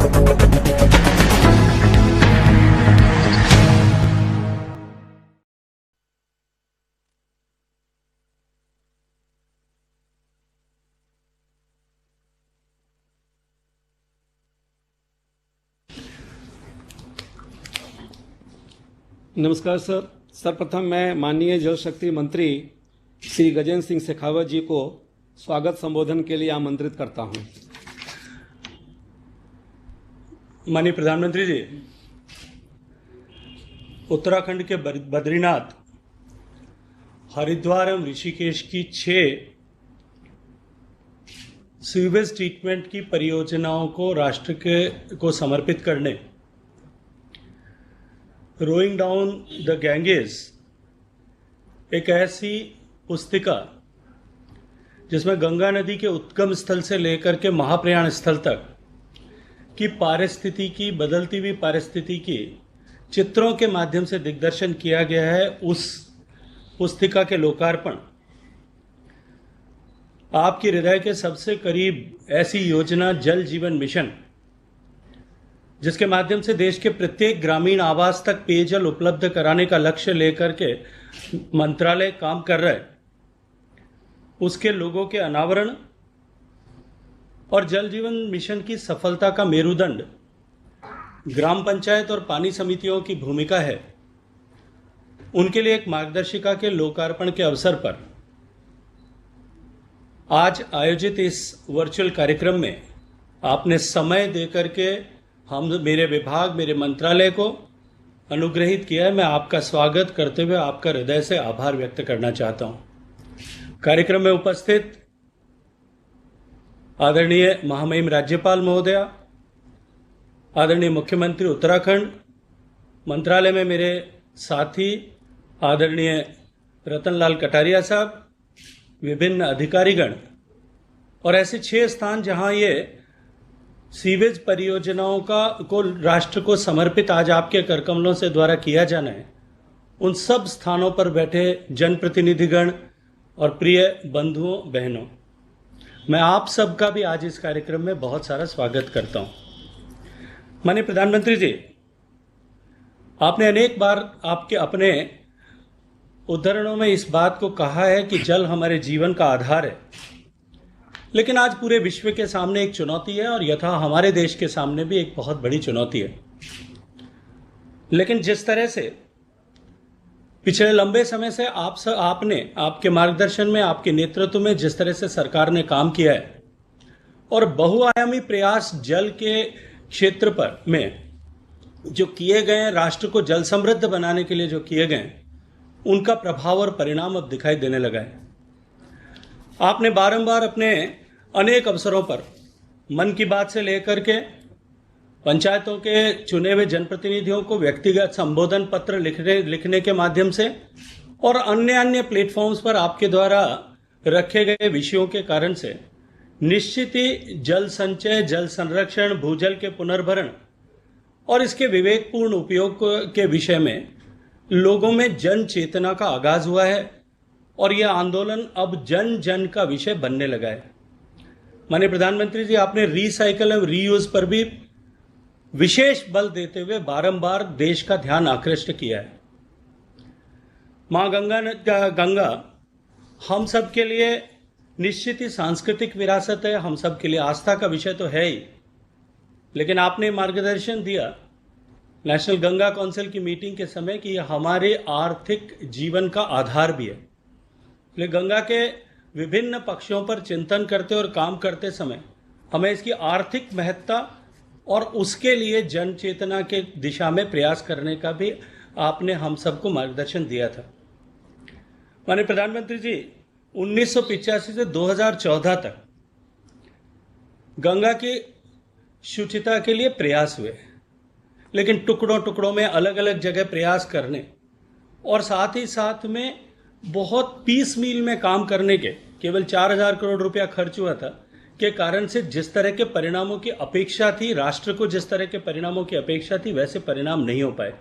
नमस्कार सर। सर्वप्रथम मैं माननीय जल शक्ति मंत्री श्री गजेंद्र सिंह शेखावत जी को स्वागत संबोधन के लिए आमंत्रित करता हूं। माननीय प्रधानमंत्री जी, उत्तराखंड के बद्रीनाथ, हरिद्वार एवं ऋषिकेश की 6 सीवेज ट्रीटमेंट की परियोजनाओं को राष्ट्र को समर्पित करने, रोइंग डाउन द गैंगेस, एक ऐसी पुस्तिका जिसमें गंगा नदी के उद्गम स्थल से लेकर के महाप्रयाण स्थल तक की पारिस्थितिकी, बदलती हुई पारिस्थितिकी चित्रों के माध्यम से दिग्दर्शन किया गया है, उस पुस्तिका के लोकार्पण आपके हृदय के सबसे करीब ऐसी योजना जल जीवन मिशन, जिसके माध्यम से देश के प्रत्येक ग्रामीण आवास तक पेयजल उपलब्ध कराने का लक्ष्य लेकर के मंत्रालय काम कर रहा है, उसके लोगों के अनावरण और जल जीवन मिशन की सफलता का मेरुदंड ग्राम पंचायत और पानी समितियों की भूमिका है, उनके लिए एक मार्गदर्शिका के लोकार्पण के अवसर पर आज आयोजित इस वर्चुअल कार्यक्रम में आपने समय देकर के मेरे विभाग, मेरे मंत्रालय को अनुग्रहित किया है। मैं आपका स्वागत करते हुए आपका हृदय से आभार व्यक्त करना चाहता हूं। कार्यक्रम में उपस्थित आदरणीय महामहिम राज्यपाल महोदया, आदरणीय मुख्यमंत्री उत्तराखंड, मंत्रालय में मेरे साथी आदरणीय रतनलाल कटारिया साहब, विभिन्न अधिकारीगण और ऐसे 6 स्थान जहां ये सीवेज परियोजनाओं को राष्ट्र को समर्पित आज आपके करकमलों से द्वारा किया जाना है, उन सब स्थानों पर बैठे जनप्रतिनिधिगण और प्रिय बंधुओं बहनों, मैं आप सबका भी आज इस कार्यक्रम में बहुत सारा स्वागत करता हूं। माननीय प्रधानमंत्री जी, आपने अनेक बार आपके अपने उद्धरणों में इस बात को कहा है कि जल हमारे जीवन का आधार है, लेकिन आज पूरे विश्व के सामने एक चुनौती है और यथा हमारे देश के सामने भी एक बहुत बड़ी चुनौती है। लेकिन जिस तरह से पिछले लंबे समय से आपने आपके मार्गदर्शन में, आपके नेतृत्व में जिस तरह से सरकार ने काम किया है और बहुआयामी प्रयास जल के क्षेत्र पर में जो किए गए, राष्ट्र को जल समृद्ध बनाने के लिए जो किए गए, उनका प्रभाव और परिणाम अब दिखाई देने लगा है। आपने बारंबार अपने अनेक अवसरों पर मन की बात से लेकर के पंचायतों के चुने हुए जनप्रतिनिधियों को व्यक्तिगत संबोधन पत्र लिखने के माध्यम से और अन्य प्लेटफॉर्म्स पर आपके द्वारा रखे गए विषयों के कारण से निश्चित ही जल संचय, जल संरक्षण, भूजल के पुनर्भरण और इसके विवेकपूर्ण उपयोग के विषय में लोगों में जन चेतना का आगाज हुआ है और यह आंदोलन अब जन जन का विषय बनने लगा है। माननीय प्रधानमंत्री जी, आपने रिसाइकल एवं रीयूज पर भी विशेष बल देते हुए बारंबार देश का ध्यान आकृष्ट किया है। मां गंगा हम सब के लिए निश्चित ही सांस्कृतिक विरासत है, हम सब के लिए आस्था का विषय तो है ही, लेकिन आपने मार्गदर्शन दिया नेशनल गंगा काउंसिल की मीटिंग के समय कि यह हमारे आर्थिक जीवन का आधार भी है। लेकिन गंगा के विभिन्न पक्षों पर चिंतन करते और काम करते समय हमें इसकी आर्थिक महत्ता और उसके लिए जन चेतना के दिशा में प्रयास करने का भी आपने हम सबको मार्गदर्शन दिया था। माननीय प्रधानमंत्री जी, 1985 से 2014 तक गंगा की शुचिता के लिए प्रयास हुए, लेकिन टुकड़ों टुकड़ों में अलग अलग जगह प्रयास करने और साथ ही साथ में बहुत पीस मील में काम करने के केवल 4,000 करोड़ रुपया खर्च हुआ था के कारण से जिस तरह के परिणामों की अपेक्षा थी, राष्ट्र को जिस तरह के परिणामों की अपेक्षा थी, वैसे परिणाम नहीं हो पाए।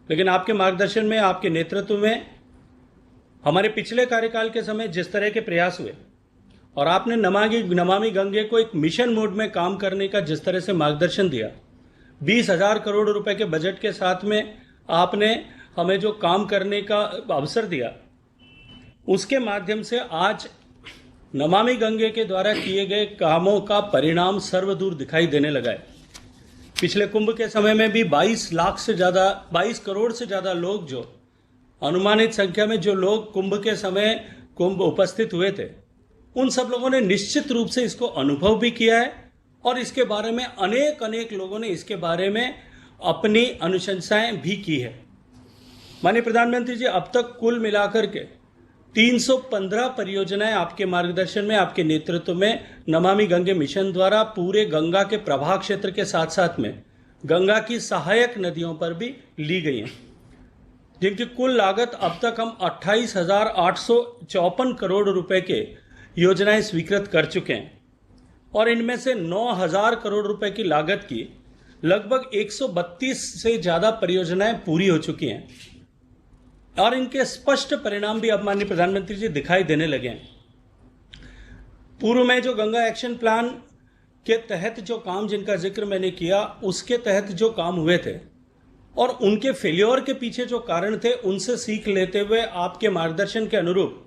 लेकिन आपके मार्गदर्शन में, आपके नेतृत्व में हमारे पिछले कार्यकाल के समय जिस तरह के प्रयास हुए और आपने नमामि गंगे को एक मिशन मोड में काम करने का जिस तरह से मार्गदर्शन दिया, 20,000 करोड़ रुपए के बजट के साथ में आपने हमें जो काम करने का अवसर दिया, उसके माध्यम से आज नमामि गंगे के द्वारा किए गए कामों का परिणाम सर्वदूर दिखाई देने लगा है। पिछले कुंभ के समय में भी 22 करोड़ से ज़्यादा लोग, जो अनुमानित संख्या में जो लोग कुंभ उपस्थित हुए थे, उन सब लोगों ने निश्चित रूप से इसको अनुभव भी किया है और इसके बारे में अनेक लोगों ने इसके बारे में अपनी अनुशंसाएं भी की है। माननीय प्रधानमंत्री जी, अब तक कुल मिलाकर के 315 परियोजनाएं आपके मार्गदर्शन में, आपके नेतृत्व में नमामि गंगे मिशन द्वारा पूरे गंगा के प्रवाह क्षेत्र के साथ साथ में गंगा की सहायक नदियों पर भी ली गई हैं, जिनकी कुल लागत अब तक हम 28,854 करोड़ रुपए के योजनाएं स्वीकृत कर चुके हैं और इनमें से 9,000 करोड़ रुपए की लागत की लगभग 132 से ज़्यादा परियोजनाएं पूरी हो चुकी हैं और इनके स्पष्ट परिणाम भी अब माननीय प्रधानमंत्री जी दिखाई देने लगे हैं। पूर्व में जो गंगा एक्शन प्लान के तहत जो काम जिनका जिक्र मैंने किया, उसके तहत जो काम हुए थे और उनके फेल्योर के पीछे जो कारण थे, उनसे सीख लेते हुए आपके मार्गदर्शन के अनुरूप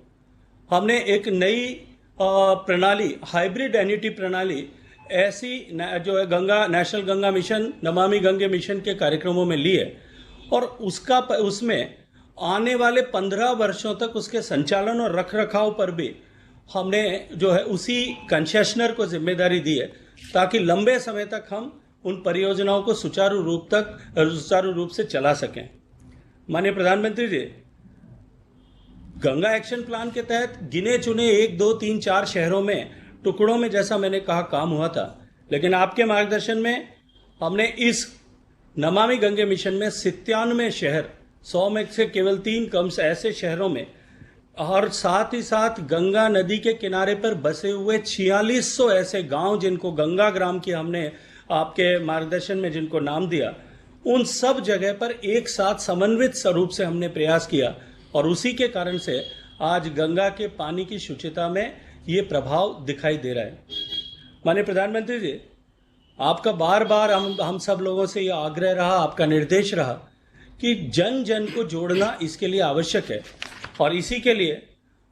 हमने एक नई प्रणाली, हाइब्रिड एन्युटी प्रणाली, ऐसी जो है Ganga national Ganga mission, Namami Gange mission के कार्यक्रमों में ली है और उसमें आने वाले 15 वर्षों तक उसके संचालन और रखरखाव पर भी हमने जो है उसी कंसेशनर को जिम्मेदारी दी है, ताकि लंबे समय तक हम उन परियोजनाओं को सुचारू रूप से चला सकें। माननीय प्रधानमंत्री जी, गंगा एक्शन प्लान के तहत गिने चुने 1, 2, 3, 4 शहरों में टुकड़ों में, जैसा मैंने कहा, काम हुआ था, लेकिन आपके मार्गदर्शन में हमने इस नमामि गंगे मिशन में 97 शहर, 100 में से केवल 3 कम से ऐसे शहरों में, और साथ ही साथ गंगा नदी के किनारे पर बसे हुए 4600 ऐसे गांव, जिनको गंगा ग्राम की हमने आपके मार्गदर्शन में जिनको नाम दिया, उन सब जगह पर एक साथ समन्वित स्वरूप से हमने प्रयास किया और उसी के कारण से आज गंगा के पानी की शुचिता में ये प्रभाव दिखाई दे रहा है। माननीय प्रधानमंत्री जी, आपका बार बार हम सब लोगों से ये आग्रह रहा, आपका निर्देश रहा कि जन जन को जोड़ना इसके लिए आवश्यक है और इसी के लिए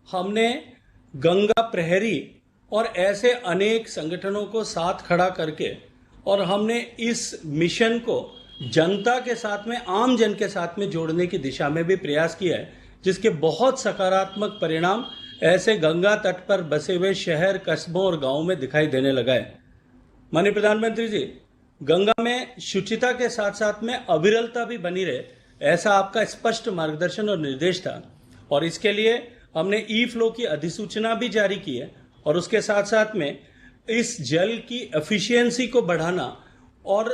हमने गंगा प्रहरी और ऐसे अनेक संगठनों को साथ खड़ा करके और हमने इस मिशन को जनता के साथ में, आम जन के साथ में जोड़ने की दिशा में भी प्रयास किया है, जिसके बहुत सकारात्मक परिणाम ऐसे गंगा तट पर बसे हुए शहर, कस्बों और गांवों में दिखाई देने लगा है। माननीय प्रधानमंत्री जी, गंगा में शुचिता के साथ साथ में अविरलता भी बनी रहे, ऐसा आपका स्पष्ट मार्गदर्शन और निर्देश था और इसके लिए हमने ई फ्लो की अधिसूचना भी जारी की है और उसके साथ साथ में इस जल की एफिशिएंसी को बढ़ाना और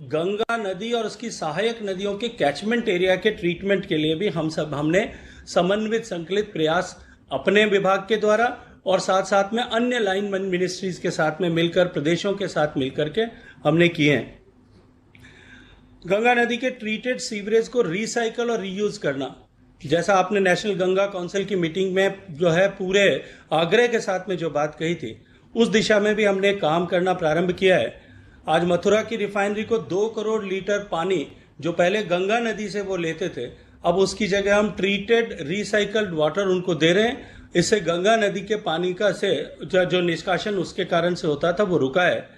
गंगा नदी और उसकी सहायक नदियों के कैचमेंट एरिया के ट्रीटमेंट के लिए भी हमने समन्वित संकलित प्रयास अपने विभाग के द्वारा और साथ साथ में अन्य लाइन मिनिस्ट्रीज के साथ में मिलकर, प्रदेशों के साथ मिलकर के हमने किए हैं। गंगा नदी के ट्रीटेड सीवरेज को रिसाइकल और रीयूज करना, जैसा आपने नेशनल गंगा काउंसिल की मीटिंग में जो है पूरे आग्रह के साथ में जो बात कही थी, उस दिशा में भी हमने काम करना प्रारंभ किया है। आज मथुरा की रिफाइनरी को 2 करोड़ लीटर पानी जो पहले गंगा नदी से वो लेते थे, अब उसकी जगह हम ट्रीटेड रिसाइकल्ड वाटर उनको दे रहे हैं। इससे गंगा नदी के पानी का से जो निष्कासन उसके कारण से होता था वो रुका है।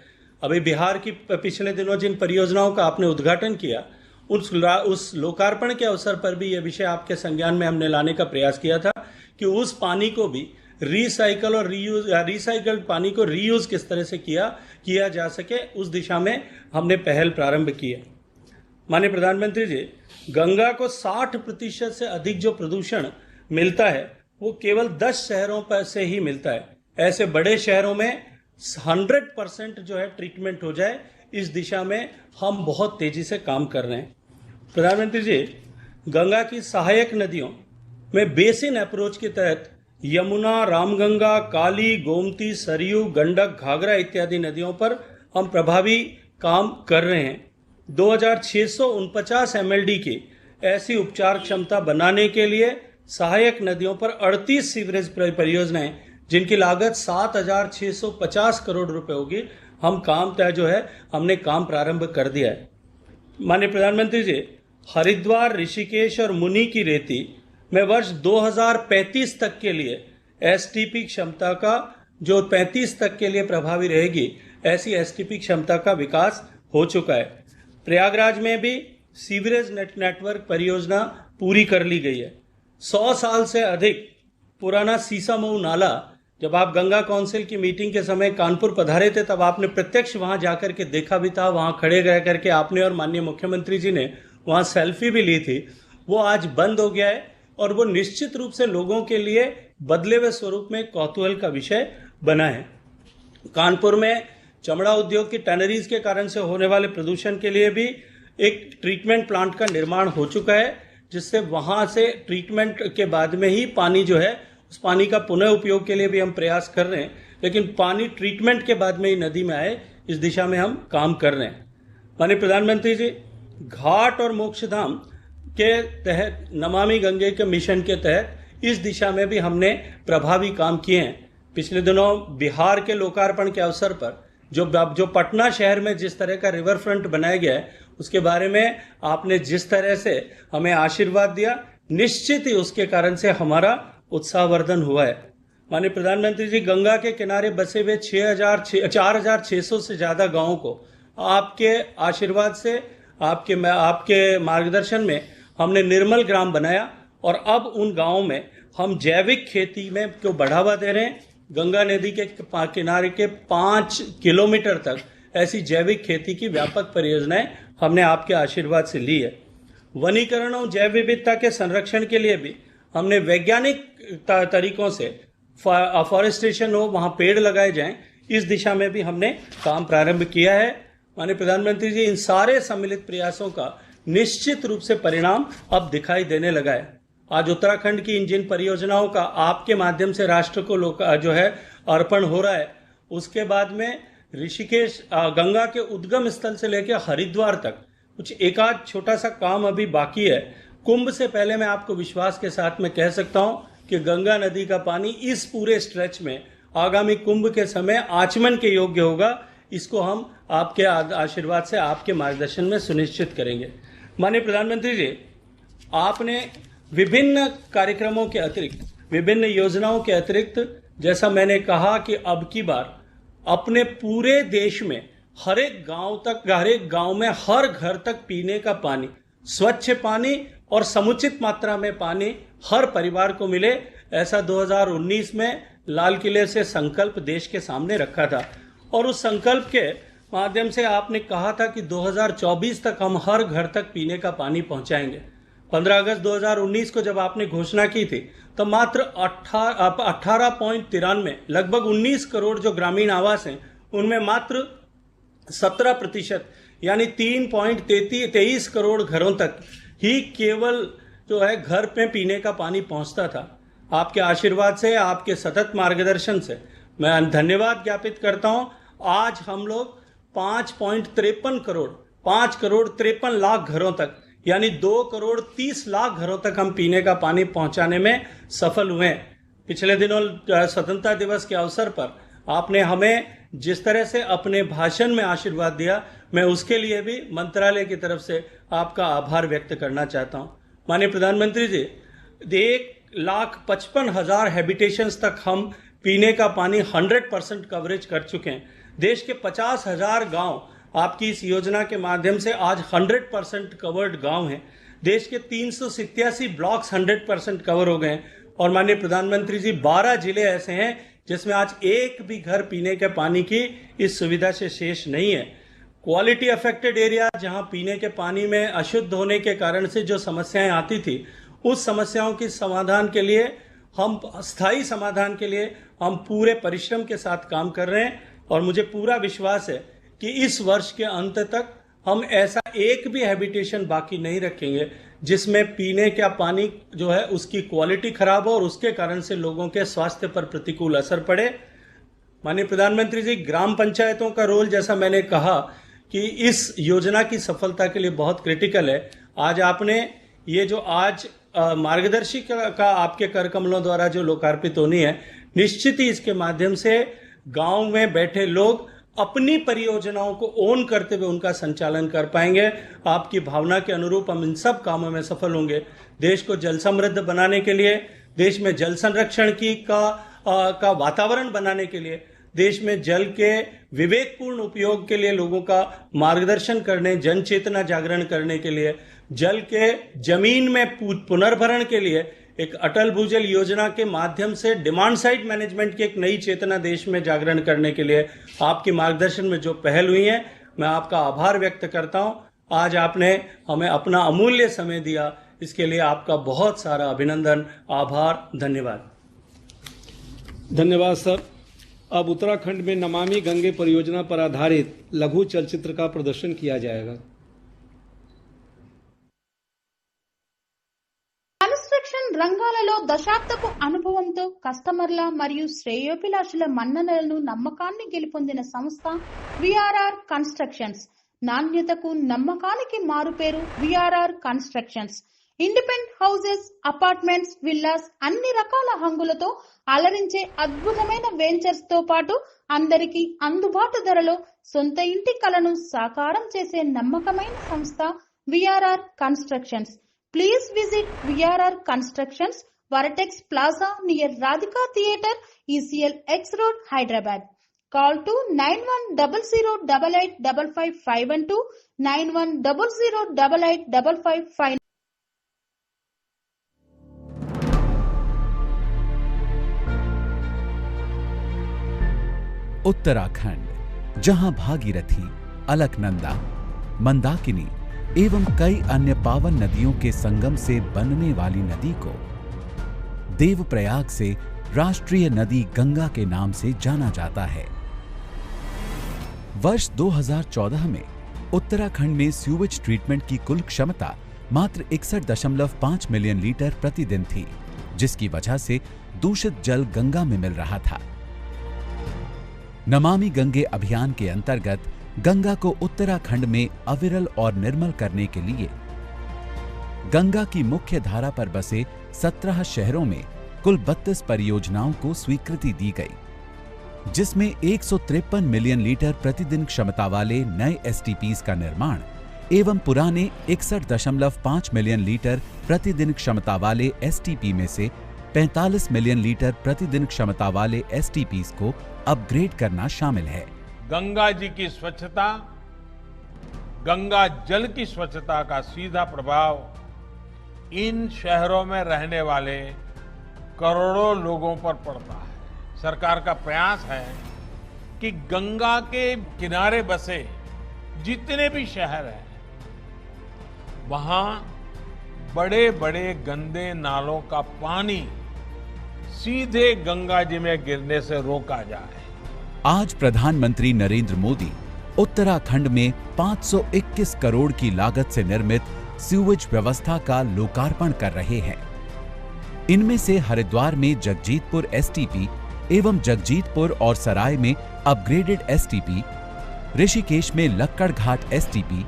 अभी बिहार की पिछले दिनों जिन परियोजनाओं का आपने उद्घाटन किया, उस लोकार्पण के अवसर पर भी ये विषय आपके संज्ञान में हमने लाने का प्रयास किया था कि उस पानी को भी रिसाइकल और रीयूज, रिसाइकल्ड पानी को रीयूज किस तरह से किया जा सके, उस दिशा में हमने पहल प्रारंभ की है। माननीय प्रधानमंत्री जी, गंगा को 60% से अधिक जो प्रदूषण मिलता है वो केवल 10 शहरों पर से ही मिलता है। ऐसे बड़े शहरों में 100% जो है ट्रीटमेंट हो जाए, इस दिशा में हम बहुत तेजी से काम कर रहे हैं। प्रधानमंत्री जी, गंगा की सहायक नदियों में बेसिन अप्रोच के तहत यमुना, रामगंगा, काली, गोमती, सरयू, गंडक, घाघरा इत्यादि नदियों पर हम प्रभावी काम कर रहे हैं। 2649 MLD की ऐसी उपचार क्षमता बनाने के लिए सहायक नदियों पर 38 सीवरेज परियोजनाएं, जिनकी लागत 7,650 करोड़ रुपए होगी। हम काम तय जो है हमने काम प्रारंभ कर दिया है। माननीय प्रधानमंत्री जी, हरिद्वार, ऋषिकेश और मुनि की रेती में वर्ष 2035 तक के लिए एसटीपी क्षमता का, जो 35 तक के लिए प्रभावी रहेगी, ऐसी एसटीपी क्षमता का विकास हो चुका है। प्रयागराज में भी सीवरेज नेटवर्क परियोजना पूरी कर ली गई है। 100 साल से अधिक पुराना सीसामऊ नाला, जब आप गंगा काउंसिल की मीटिंग के समय कानपुर पधारे थे तब आपने प्रत्यक्ष वहां जाकर के देखा भी था, वहां खड़े रह करके आपने और माननीय मुख्यमंत्री जी ने वहां सेल्फी भी ली थी। वो आज बंद हो गया है और वो निश्चित रूप से लोगों के लिए बदले हुए स्वरूप में कौतूहल का विषय बना है। कानपुर में चमड़ा उद्योग की टनरीज के कारण से होने वाले प्रदूषण के लिए भी एक ट्रीटमेंट प्लांट का निर्माण हो चुका है, जिससे वहां से ट्रीटमेंट के बाद में ही पानी जो है उस पानी का पुनः उपयोग के लिए भी हम प्रयास कर रहे हैं, लेकिन पानी ट्रीटमेंट के बाद में ही नदी में आए, इस दिशा में हम काम कर रहे हैं। माननीय प्रधानमंत्री जी, घाट और मोक्षधाम के तहत नमामि गंगे के मिशन के तहत इस दिशा में भी हमने प्रभावी काम किए हैं। पिछले दिनों बिहार के लोकार्पण के अवसर पर जो पटना शहर में जिस तरह का रिवर फ्रंट बनाया गया है, उसके बारे में आपने जिस तरह से हमें आशीर्वाद दिया, निश्चित ही उसके कारण से हमारा उत्साहवर्धन हुआ है। माननीय प्रधानमंत्री जी, गंगा के किनारे बसे हुए 4,600 से ज्यादा गांवों को आपके आशीर्वाद से, आपके मार्गदर्शन में हमने निर्मल ग्राम बनाया और अब उन गांवों में हम जैविक खेती में को बढ़ावा दे रहे हैं। गंगा नदी के किनारे के 5 किलोमीटर तक ऐसी जैविक खेती की व्यापक परियोजनाएं हमने आपके आशीर्वाद से ली है। वनीकरण और जैव विविधता के संरक्षण के लिए भी हमने वैज्ञानिक तरीकों से फॉरेस्टेशन हो, वहां पेड़ लगाए जाएं, इस दिशा में भी हमने काम प्रारंभ किया है। माननीय प्रधानमंत्री जी, इन सारे सम्मिलित प्रयासों का निश्चित रूप से परिणाम अब दिखाई देने लगा है। आज उत्तराखंड की इन जिन परियोजनाओं का आपके माध्यम से राष्ट्र को जो है अर्पण हो रहा है, उसके बाद में ऋषिकेश, गंगा के उद्गम स्थल से लेकर हरिद्वार तक कुछ एक आध छोटा सा काम अभी बाकी है। कुंभ से पहले मैं आपको विश्वास के साथ में कह सकता हूं कि गंगा नदी का पानी इस पूरे स्ट्रेच में आगामी कुंभ के समय आचमन के योग्य होगा। इसको हम आपके आशीर्वाद से, आपके मार्गदर्शन में सुनिश्चित करेंगे। माननीय प्रधानमंत्री जी, आपने विभिन्न कार्यक्रमों के अतिरिक्त, विभिन्न योजनाओं के अतिरिक्त, जैसा मैंने कहा कि अब की बार अपने पूरे देश में हर एक गांव में हर घर तक पीने का पानी, स्वच्छ पानी और समुचित मात्रा में पानी हर परिवार को मिले, ऐसा 2019 में लाल किले से संकल्प देश के सामने रखा था। और उस संकल्प के माध्यम से आपने कहा था कि 2024 तक हम हर घर तक पीने का पानी पहुंचाएंगे। 15 अगस्त 2019 को जब आपने घोषणा की थी तो मात्र 18.93 लगभग 19 करोड़ जो ग्रामीण आवास हैं, उनमें मात्र 17% यानी 3.23 करोड़ घरों तक ही केवल जो है घर पे पीने का पानी पहुंचता था। आपके आशीर्वाद से, आपके सतत मार्गदर्शन से मैं धन्यवाद ज्ञापित करता हूं। आज हम लोग 5.53 करोड़ 5.53 लाख घरों तक, यानी 2.30 करोड़ घरों तक हम पीने का पानी पहुंचाने में सफल हुए हैं। पिछले दिनों स्वतंत्रता दिवस के अवसर पर आपने हमें जिस तरह से अपने भाषण में आशीर्वाद दिया, मैं उसके लिए भी मंत्रालय की तरफ से आपका आभार व्यक्त करना चाहता हूं। माननीय प्रधानमंत्री जी, 1,55,000 हैबिटेशंस तक हम पीने का पानी 100% कवरेज कर चुके हैं। देश के 50,000 गांव आपकी इस योजना के माध्यम से आज 100% कवर्ड गांव हैं। देश के 387 ब्लॉक्स 100% कवर हो गए हैं। और माननीय प्रधानमंत्री जी, 12 जिले ऐसे हैं जिसमें आज एक भी घर पीने के पानी की इस सुविधा से शेष नहीं है। क्वालिटी अफेक्टेड एरिया, जहां पीने के पानी में अशुद्ध होने के कारण से जो समस्याएं आती थी, उस समस्याओं की समाधान के लिए, हम स्थायी समाधान के लिए हम पूरे परिश्रम के साथ काम कर रहे हैं। और मुझे पूरा विश्वास है कि इस वर्ष के अंत तक हम ऐसा एक भी हैबिटेशन बाकी नहीं रखेंगे जिसमें पीने का पानी जो है उसकी क्वालिटी खराब हो और उसके कारण से लोगों के स्वास्थ्य पर प्रतिकूल असर पड़े। माननीय प्रधानमंत्री जी, ग्राम पंचायतों का रोल, जैसा मैंने कहा कि इस योजना की सफलता के लिए बहुत क्रिटिकल है। आज आपने ये जो आज मार्गदर्शिका का आपके कर कमलों द्वारा जो लोकार्पित होनी है, निश्चित ही इसके माध्यम से गांव में बैठे लोग अपनी परियोजनाओं को ओन करते हुए उनका संचालन कर पाएंगे। आपकी भावना के अनुरूप हम इन सब कामों में सफल होंगे। देश को जल समृद्ध बनाने के लिए, देश में जल संरक्षण का वातावरण बनाने के लिए, देश में जल के विवेकपूर्ण उपयोग के लिए लोगों का मार्गदर्शन करने, जन चेतना जागरण करने के लिए, जल के जमीन में पुनर्भरण के लिए एक अटल भूजल योजना के माध्यम से डिमांड साइड मैनेजमेंट की एक नई चेतना देश में जागरण करने के लिए आपके मार्गदर्शन में जो पहल हुई है, मैं आपका आभार व्यक्त करता हूं। आज आपने हमें अपना अमूल्य समय दिया, इसके लिए आपका बहुत सारा अभिनंदन, आभार, धन्यवाद। धन्यवाद सर। अब उत्तराखंड में नमामि गंगे परियोजना पर आधारित लघु चलचित्र का प्रदर्शन किया जाएगा। కన్స్ట్రక్షన్ రంగాలలో దశాబ్దపు అనుభవంతో కస్టమర్ల మరియు శ్రేయోభిలాషుల మన్ననలను నమ్మకాన్ని గెలుపొందిన సంస్థ విఆర్ఆర్ కన్స్ట్రక్షన్స్. నాణ్యతకు నమ్మకానికి మారుపేరు VRR constructions. Independent houses, apartments, villas అన్ని రకాల హంగులతో అలరించే అద్భుతమైన వెంచర్స్ తో పాటు అందరికీ అందుబాటు ధరలో సొంత ఇంటి కలను సాకారం చేసే నమ్మకమైన సంస్థ VRR constructions. Please visit VRR Constructions, Varatex Plaza near Radhika Theatre, ECL X Road, Hyderabad. Call to 9100885552, 9100885559. Uttarakhand, जहां भागीरथी, अलकनंदा, मंदाकिनी एवं कई अन्य पावन नदियों के संगम से बनने वाली नदी को देवप्रयाग से राष्ट्रीय नदी गंगा के नाम से जाना जाता है। वर्ष 2014 में उत्तराखंड में सीवेज ट्रीटमेंट की कुल क्षमता मात्र 61.5 मिलियन लीटर प्रतिदिन थी, जिसकी वजह से दूषित जल गंगा में मिल रहा था। नमामि गंगे अभियान के अंतर्गत गंगा को उत्तराखंड में अविरल और निर्मल करने के लिए गंगा की मुख्य धारा पर बसे 17 शहरों में कुल 32 परियोजनाओं को स्वीकृति दी गई, जिसमें 153 मिलियन लीटर प्रतिदिन क्षमता वाले नए एसटीपीज का निर्माण एवं पुराने 61.5 मिलियन लीटर प्रतिदिन क्षमता वाले एसटीपी में से 45 मिलियन लीटर प्रतिदिन क्षमता वाले एसटीपीज को अपग्रेड करना शामिल है। गंगा जी की स्वच्छता, गंगा जल की स्वच्छता का सीधा प्रभाव इन शहरों में रहने वाले करोड़ों लोगों पर पड़ता है। सरकार का प्रयास है कि गंगा के किनारे बसे जितने भी शहर हैं, वहां बड़े बड़े गंदे नालों का पानी सीधे गंगा जी में गिरने से रोका जाए। आज प्रधानमंत्री नरेंद्र मोदी उत्तराखंड में 521 करोड़ की लागत से निर्मित सीवेज व्यवस्था का लोकार्पण कर रहे हैं। इनमें से हरिद्वार में जगजीतपुर एसटीपी एवं जगजीतपुर और सराय में अपग्रेडेड एसटीपी, ऋषिकेश में लक्कड़ घाट एसटीपी,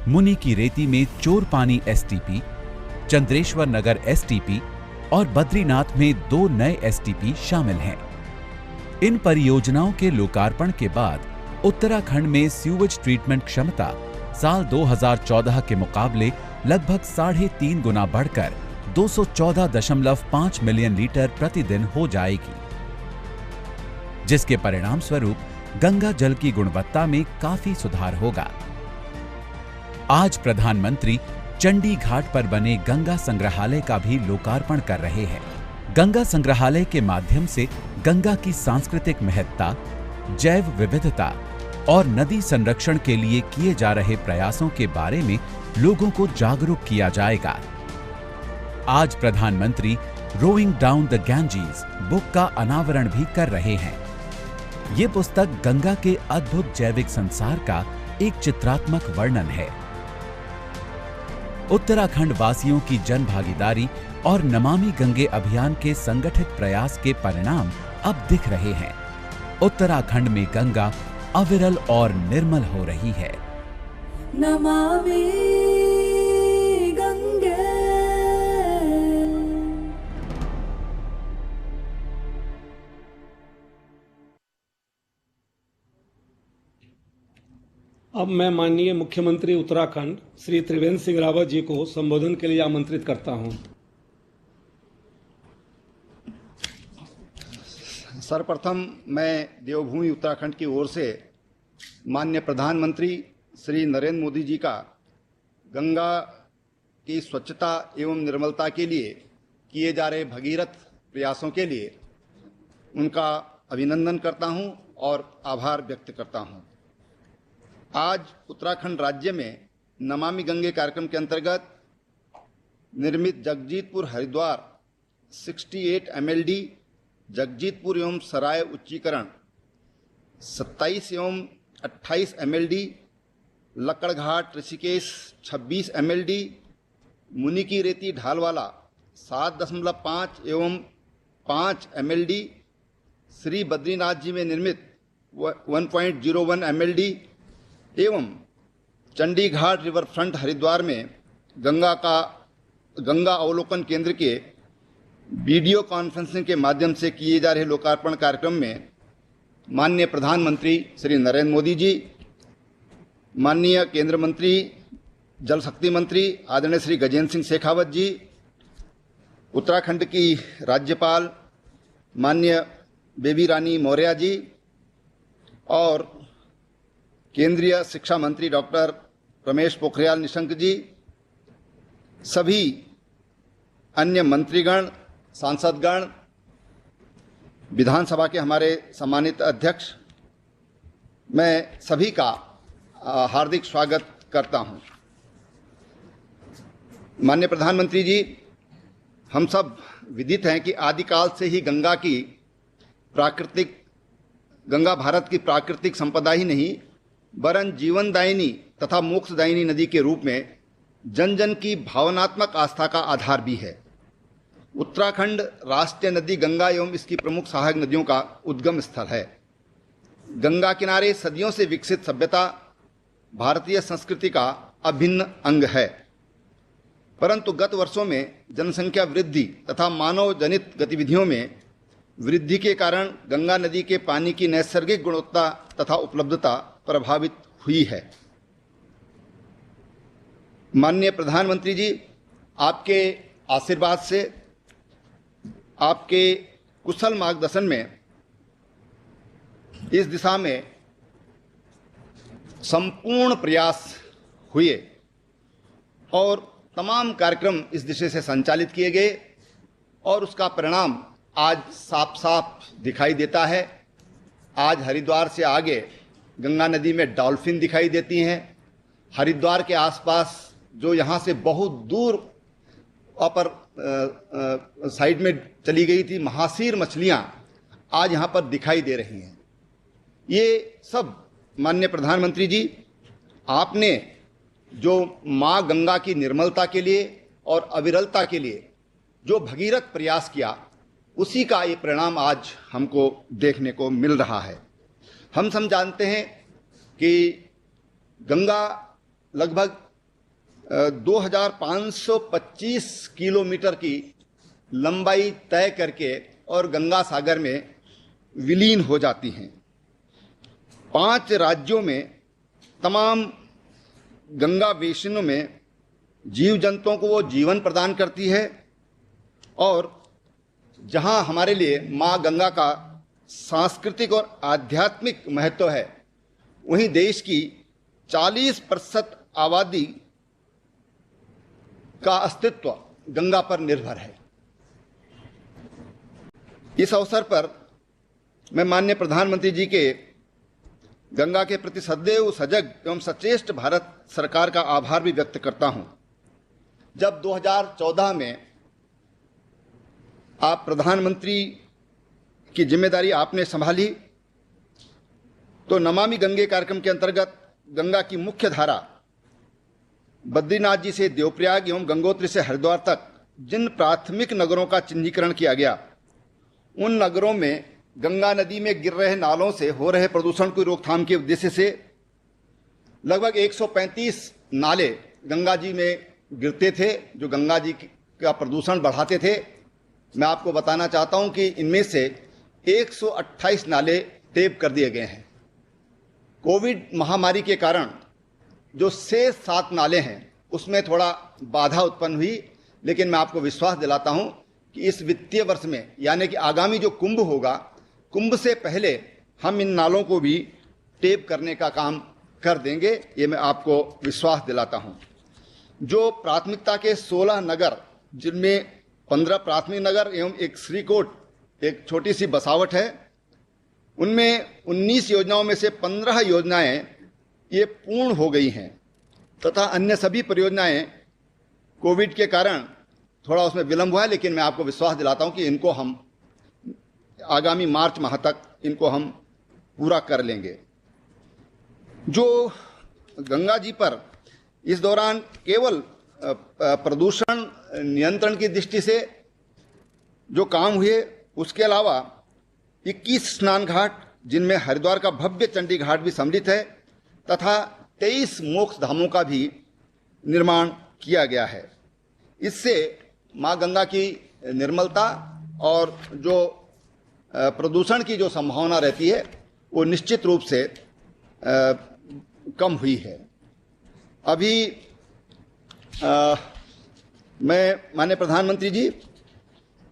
मुनि की रेती में चोरपानी एसटीपी, चंद्रेश्वर नगर एसटीपी और बद्रीनाथ में 2 नए एसटीपी शामिल हैं। इन परियोजनाओं के लोकार्पण के बाद उत्तराखंड में सीवेज ट्रीटमेंट क्षमता साल 2014 के मुकाबले लगभग 3.5 गुना बढ़कर 214.5 मिलियन लीटर प्रतिदिन हो जाएगी, जिसके परिणाम स्वरूप गंगा जल की गुणवत्ता में काफी सुधार होगा। आज प्रधानमंत्री चंडी घाट पर बने गंगा संग्रहालय का भी लोकार्पण कर रहे हैं। गंगा संग्रहालय के माध्यम से गंगा की सांस्कृतिक महत्ता, जैव विविधता और नदी संरक्षण के लिए किए जा रहे प्रयासों के बारे में लोगों को जागरूक किया जाएगा। आज प्रधानमंत्री rowing down the Ganges book का अनावरण भी कर रहे हैं। ये पुस्तक गंगा के अद्भुत जैविक संसार का एक चित्रात्मक वर्णन है। उत्तराखंड वासियों की जन भागीदारी और नमामि गंगे अभियान के संगठित प्रयास के परिणाम अब दिख रहे हैं। उत्तराखंड में गंगा अविरल और निर्मल हो रही है। नमामि गंगे। अब मैं माननीय मुख्यमंत्री उत्तराखंड श्री त्रिवेंद्र सिंह रावत जी को संबोधन के लिए आमंत्रित करता हूं। सर्वप्रथम मैं देवभूमि उत्तराखंड की ओर से माननीय प्रधानमंत्री श्री नरेंद्र मोदी जी का गंगा की स्वच्छता एवं निर्मलता के लिए किए जा रहे भगीरथ प्रयासों के लिए उनका अभिनंदन करता हूं और आभार व्यक्त करता हूं। आज उत्तराखंड राज्य में नमामि गंगे कार्यक्रम के अंतर्गत निर्मित जगजीतपुर हरिद्वार 68 MLD, जगजीतपुर एवं सराय उच्चीकरण 27 एवं 28 MLD, लक्कड़घाट ऋषिकेश 26 MLD, मुनि की रेती ढालवाला 7.5 एवं 5 MLD, श्री बद्रीनाथ जी में निर्मित 1.01 MLD एवं चंडीघाट रिवर फ्रंट हरिद्वार में गंगा अवलोकन केंद्र के वीडियो कॉन्फ्रेंसिंग के माध्यम से किए जा रहे लोकार्पण कार्यक्रम में माननीय प्रधानमंत्री श्री नरेंद्र मोदी जी, माननीय केंद्र मंत्री जल शक्ति मंत्री आदरणीय श्री गजेंद्र सिंह शेखावत जी, उत्तराखंड की राज्यपाल माननीय बेबी रानी मौर्य जी और केंद्रीय शिक्षा मंत्री डॉक्टर रमेश पोखरियाल निशंक जी, सभी अन्य मंत्रीगण, सांसदगण, विधानसभा के हमारे सम्मानित अध्यक्ष, मैं सभी का हार्दिक स्वागत करता हूं। माननीय प्रधानमंत्री जी, हम सब विदित हैं कि आदिकाल से ही गंगा भारत की प्राकृतिक संपदा ही नहीं वरन जीवनदायिनी तथा मोक्षदायिनी नदी के रूप में जन जन की भावनात्मक आस्था का आधार भी है। उत्तराखंड राष्ट्रीय नदी गंगा एवं इसकी प्रमुख सहायक नदियों का उद्गम स्थल है। गंगा किनारे सदियों से विकसित सभ्यता भारतीय संस्कृति का अभिन्न अंग है, परंतु गत वर्षों में जनसंख्या वृद्धि तथा मानव जनित गतिविधियों में वृद्धि के कारण गंगा नदी के पानी की नैसर्गिक गुणवत्ता तथा उपलब्धता प्रभावित हुई है। माननीय प्रधानमंत्री जी, आपके आशीर्वाद से, आपके कुशल मार्गदर्शन में इस दिशा में संपूर्ण प्रयास हुए और तमाम कार्यक्रम इस दिशा से संचालित किए गए और उसका परिणाम आज साफ साफ दिखाई देता है। आज हरिद्वार से आगे गंगा नदी में डॉल्फिन दिखाई देती हैं। हरिद्वार के आसपास जो यहाँ से बहुत दूर अपर साइड में चली गई थी महासीर मछलियाँ आज यहाँ पर दिखाई दे रही हैं। ये सब माननीय प्रधानमंत्री जी, आपने जो माँ गंगा की निर्मलता के लिए और अविरलता के लिए जो भगीरथ प्रयास किया, उसी का ये परिणाम आज हमको देखने को मिल रहा है। हम सब जानते हैं कि गंगा लगभग 2525 किलोमीटर की लंबाई तय करके और गंगा सागर में विलीन हो जाती हैं। 5 राज्यों में तमाम गंगा बेसिनों में जीव जंतुओं को वो जीवन प्रदान करती है और जहां हमारे लिए मां गंगा का सांस्कृतिक और आध्यात्मिक महत्व है, वहीं देश की 40% आबादी का अस्तित्व गंगा पर निर्भर है। इस अवसर पर मैं माननीय प्रधानमंत्री जी के गंगा के प्रति सदैव सजग एवं सचेष्ट भारत सरकार का आभार भी व्यक्त करता हूं। जब 2014 में आप प्रधानमंत्री की जिम्मेदारी आपने संभाली तो नमामि गंगे कार्यक्रम के अंतर्गत गंगा की मुख्य धारा बद्रीनाथ जी से देवप्रयाग एवं गंगोत्री से हरिद्वार तक जिन प्राथमिक नगरों का चिन्हीकरण किया गया, उन नगरों में गंगा नदी में गिर रहे नालों से हो रहे प्रदूषण की रोकथाम के उद्देश्य से लगभग 135 नाले गंगा जी में गिरते थे जो गंगा जी का प्रदूषण बढ़ाते थे। मैं आपको बताना चाहता हूं कि इनमें से 128 नाले टेप कर दिए गए हैं। कोविड महामारी के कारण जो शेष 7 नाले हैं उसमें थोड़ा बाधा उत्पन्न हुई, लेकिन मैं आपको विश्वास दिलाता हूं कि इस वित्तीय वर्ष में यानी कि आगामी जो कुंभ होगा, कुंभ से पहले हम इन नालों को भी टेप करने का काम कर देंगे, ये मैं आपको विश्वास दिलाता हूं। जो प्राथमिकता के 16 नगर, जिनमें 15 प्राथमिक नगर एवं एक श्रीकोट, एक छोटी सी बसावट है, उनमें 19 योजनाओं में से 15 योजनाएं ये पूर्ण हो गई हैं तथा अन्य सभी परियोजनाएं कोविड के कारण थोड़ा उसमें विलंब हुआ है, लेकिन मैं आपको विश्वास दिलाता हूं कि इनको हम आगामी मार्च माह तक इनको हम पूरा कर लेंगे। जो गंगा जी पर इस दौरान केवल प्रदूषण नियंत्रण की दृष्टि से जो काम हुए, उसके अलावा 21 स्नान घाट, जिनमें हरिद्वार का भव्य चंडी घाट भी सम्मिलित है, तथा 23 मोक्ष धामों का भी निर्माण किया गया है। इससे मां गंगा की निर्मलता और जो प्रदूषण की जो संभावना रहती है वो निश्चित रूप से कम हुई है। अभी मैं माननीय प्रधानमंत्री जी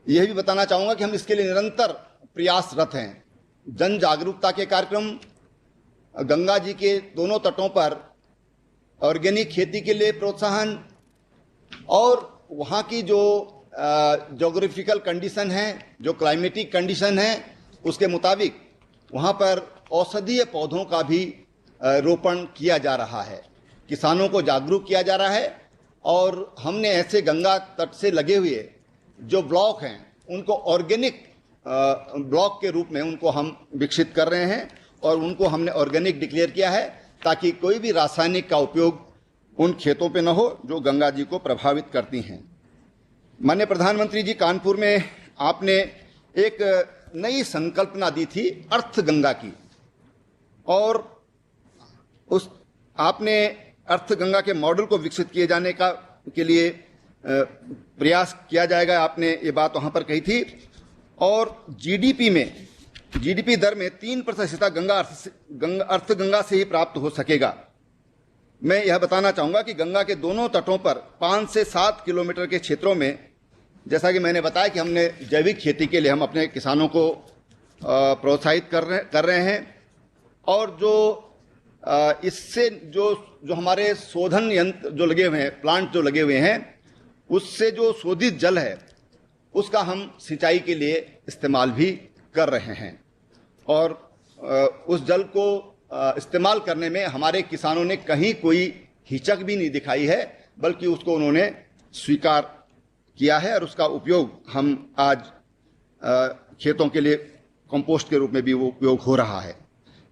यह भी बताना चाहूंगा कि हम इसके लिए निरंतर प्रयासरत हैं। जन जागरूकता के कार्यक्रम, गंगा जी के दोनों तटों पर ऑर्गेनिक खेती के लिए प्रोत्साहन और वहाँ की जो ज्योग्राफिकल कंडीशन है, जो क्लाइमेटिक कंडीशन है, उसके मुताबिक वहाँ पर औषधीय पौधों का भी रोपण किया जा रहा है। किसानों को जागरूक किया जा रहा है और हमने ऐसे गंगा तट से लगे हुए जो ब्लॉक हैं उनको ऑर्गेनिक ब्लॉक के रूप में उनको हम विकसित कर रहे हैं और उनको हमने ऑर्गेनिक डिक्लेयर किया है, ताकि कोई भी रासायनिक का उपयोग उन खेतों पे न हो जो गंगा जी को प्रभावित करती हैं। माननीय प्रधानमंत्री जी, कानपुर में आपने एक नई संकल्पना दी थी अर्थ गंगा की, और उस आपने अर्थ गंगा के मॉडल को विकसित किए जाने के लिए प्रयास किया जाएगा, आपने ये बात वहां पर कही थी। और जीडीपी दर में 3% हिस्सा अर्थ गंगा से ही प्राप्त हो सकेगा। मैं यह बताना चाहूंगा कि गंगा के दोनों तटों पर 5 से 7 किलोमीटर के क्षेत्रों में, जैसा कि मैंने बताया कि हमने जैविक खेती के लिए हम अपने किसानों को प्रोत्साहित कर रहे हैं, और जो इससे जो हमारे शोधन यंत्र जो लगे हुए हैं, प्लांट जो लगे हुए हैं, उससे जो शोधित जल है उसका हम सिंचाई के लिए इस्तेमाल भी कर रहे हैं। और उस जल को इस्तेमाल करने में हमारे किसानों ने कहीं कोई हिचक भी नहीं दिखाई है, बल्कि उसको उन्होंने स्वीकार किया है और उसका उपयोग हम आज खेतों के लिए कंपोस्ट के रूप में भी वो उपयोग हो रहा है।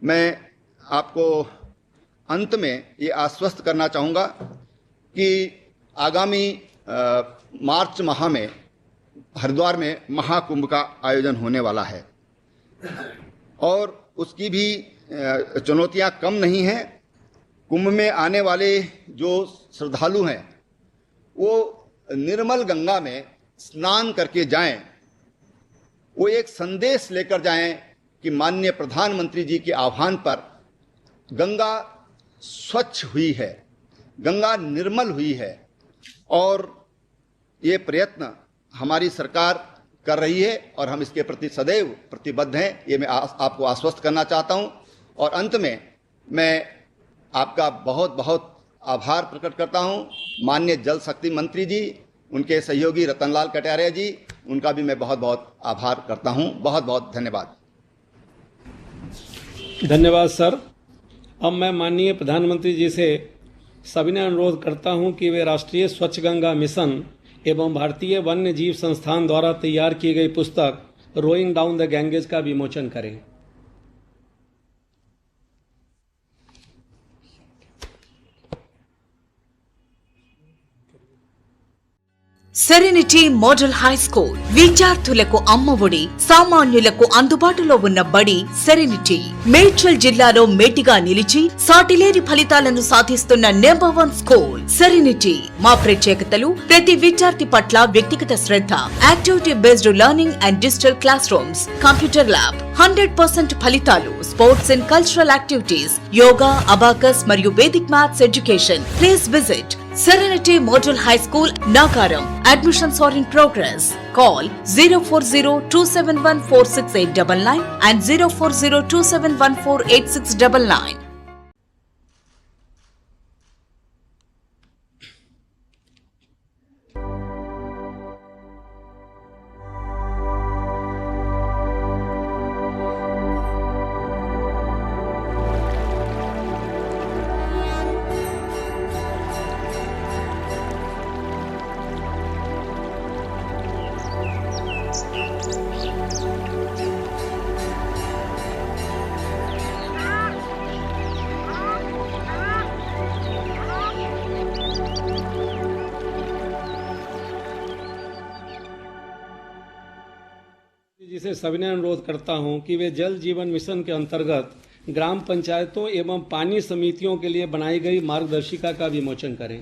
मैं आपको अंत में ये आश्वस्त करना चाहूँगा कि आगामी मार्च माह में हरिद्वार में महाकुंभ का आयोजन होने वाला है और उसकी भी चुनौतियां कम नहीं हैं। कुंभ में आने वाले जो श्रद्धालु हैं वो निर्मल गंगा में स्नान करके जाएं, वो एक संदेश लेकर जाएं कि माननीय प्रधानमंत्री जी के आह्वान पर गंगा स्वच्छ हुई है, गंगा निर्मल हुई है, और ये प्रयत्न हमारी सरकार कर रही है और हम इसके प्रति सदैव प्रतिबद्ध हैं। ये मैं आपको आश्वस्त करना चाहता हूं। और अंत में मैं आपका बहुत बहुत आभार प्रकट करता हूं माननीय जल शक्ति मंत्री जी, उनके सहयोगी रतनलाल कटारिया जी, उनका भी मैं बहुत बहुत आभार करता हूं। बहुत बहुत धन्यवाद। धन्यवाद सर। अब मैं माननीय प्रधानमंत्री जी से सविनय अनुरोध करता हूं कि वे राष्ट्रीय स्वच्छ गंगा मिशन एवं भारतीय वन्य जीव संस्थान द्वारा तैयार की गई पुस्तक रोइंग डाउन द गैंगेज का विमोचन करें। సెరెనిటీ మోడల్ హై స్కూల్ విద్యార్థులకు అమ్మఒడి, సామాన్యులకు అందుబాటులో ఉన్న బడి సెరెనిటీ. మేడ్చల్ జిల్లాలో మేటిగా నిలిచి సాటిలేని ఫలితాలను సాధిస్తున్న #1 స్కూల్ సెరెనిటీ. మా ప్రత్యేకతలు ప్రతి విద్యార్థి పట్ల వ్యక్తిగత శ్రద్ధ, activity based learning and digital classrooms, computer lab, 100% ఫలితాలు, sports and cultural activities, yoga, abacus మరియు Vedic maths education. Please visit Serenity Model High School, Nagaram. Admissions are in progress. Call 040-271-46899 and 040-271-48699. जिसे सविनय अनुरोध करता हूं कि वे जल जीवन मिशन के अंतर्गत ग्राम पंचायतों एवं पानी समितियों के लिए बनाई गई मार्गदर्शिका का विमोचन करें।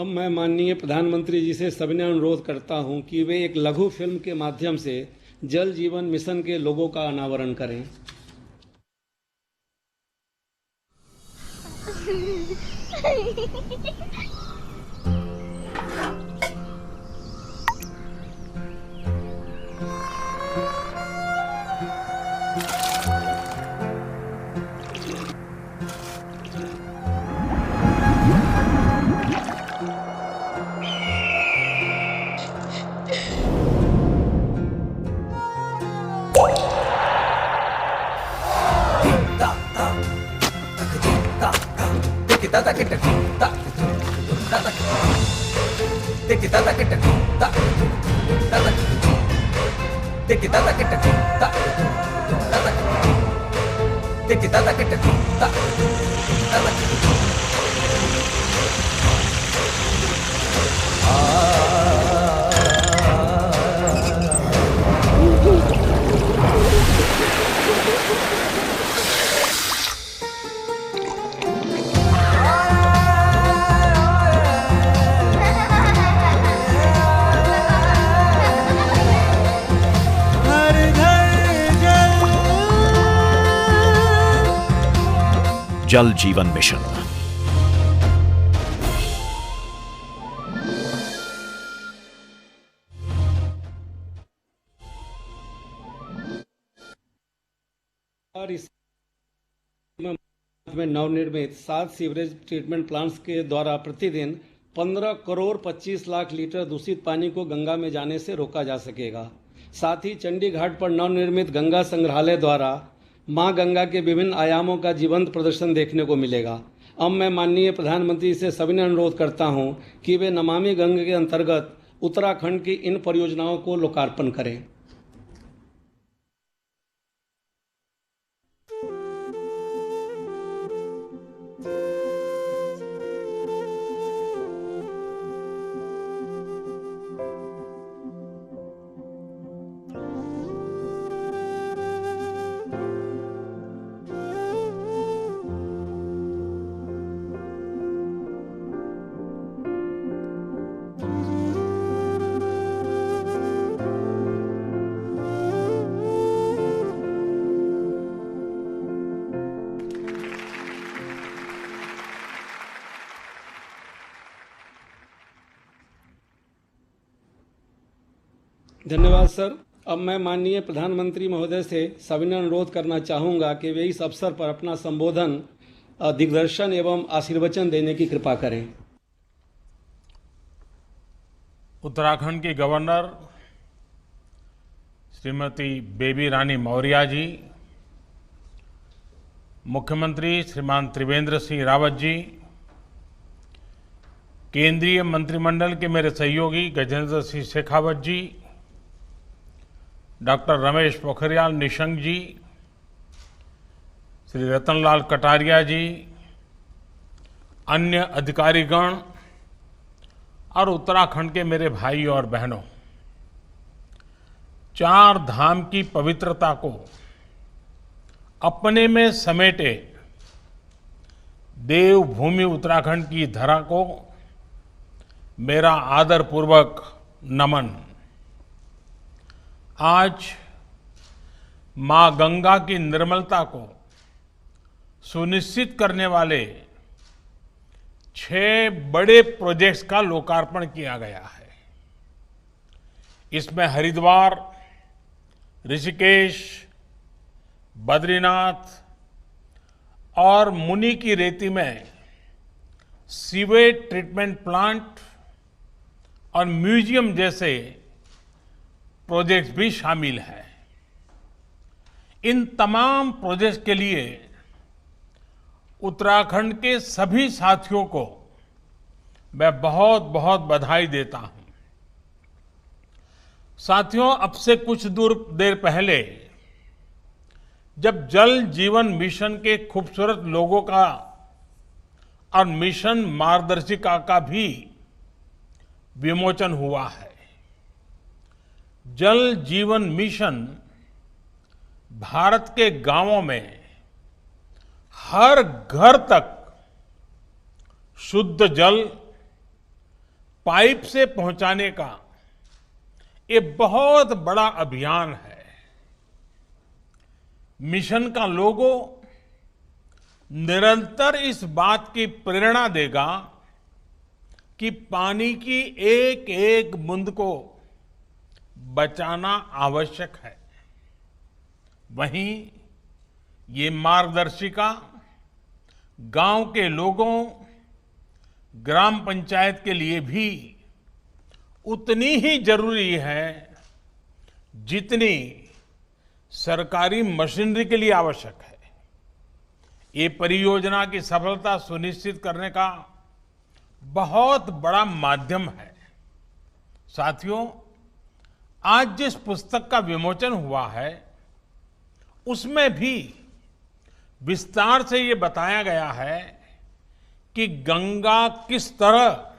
अब मैं माननीय प्रधानमंत्री जी से सविनय अनुरोध करता हूं कि वे एक लघु फिल्म के माध्यम से जल जीवन मिशन के लोगों का अनावरण करें। जल जीवन मिशन। और इस में नवनिर्मित 7 सीवरेज ट्रीटमेंट प्लांट्स के द्वारा प्रतिदिन 15 करोड़ 25 लाख लीटर दूषित पानी को गंगा में जाने से रोका जा सकेगा। साथ ही चंडी घाट पर नवनिर्मित गंगा संग्रहालय द्वारा मां गंगा के विभिन्न आयामों का जीवंत प्रदर्शन देखने को मिलेगा। अब मैं माननीय प्रधानमंत्री से सविनय अनुरोध करता हूं कि वे नमामि गंगे के अंतर्गत उत्तराखंड की इन परियोजनाओं को लोकार्पण करें। धन्यवाद सर। अब मैं माननीय प्रधानमंत्री महोदय से सविनय अनुरोध करना चाहूंगा कि वे इस अवसर पर अपना संबोधन, दिग्दर्शन एवं आशीर्वचन देने की कृपा करें। उत्तराखंड की गवर्नर श्रीमती बेबी रानी मौर्य जी, मुख्यमंत्री श्रीमान त्रिवेंद्र सिंह रावत जी, केंद्रीय मंत्रिमंडल के मेरे सहयोगी गजेंद्र सिंह शेखावत जी, डॉक्टर रमेश पोखरियाल निशंक जी, श्री रतनलाल कटारिया जी, अन्य अधिकारीगण और उत्तराखंड के मेरे भाई और बहनों, चार धाम की पवित्रता को अपने में समेटे देवभूमि उत्तराखंड की धरा को मेरा आदरपूर्वक नमन। आज मां गंगा की निर्मलता को सुनिश्चित करने वाले 6 बड़े प्रोजेक्ट्स का लोकार्पण किया गया है। इसमें हरिद्वार, ऋषिकेश, बद्रीनाथ और मुनि की रेती में सीवेज ट्रीटमेंट प्लांट और म्यूजियम जैसे प्रोजेक्ट्स भी शामिल हैं। इन तमाम प्रोजेक्ट्स के लिए उत्तराखंड के सभी साथियों को मैं बहुत बहुत बधाई देता हूं। साथियों, अब से कुछ देर पहले जब जल जीवन मिशन के खूबसूरत लोगों का और मिशन मार्गदर्शिका का भी विमोचन हुआ है। जल जीवन मिशन भारत के गांवों में हर घर तक शुद्ध जल पाइप से पहुंचाने का ये बहुत बड़ा अभियान है। मिशन का लोगो निरंतर इस बात की प्रेरणा देगा कि पानी की एक एक बूंद को बचाना आवश्यक है। वहीं ये मार्गदर्शिका गांव के लोगों, ग्राम पंचायत के लिए भी उतनी ही जरूरी है जितनी सरकारी मशीनरी के लिए आवश्यक है। ये परियोजना की सफलता सुनिश्चित करने का बहुत बड़ा माध्यम है। साथियों, आज जिस पुस्तक का विमोचन हुआ है उसमें भी विस्तार से ये बताया गया है कि गंगा किस तरह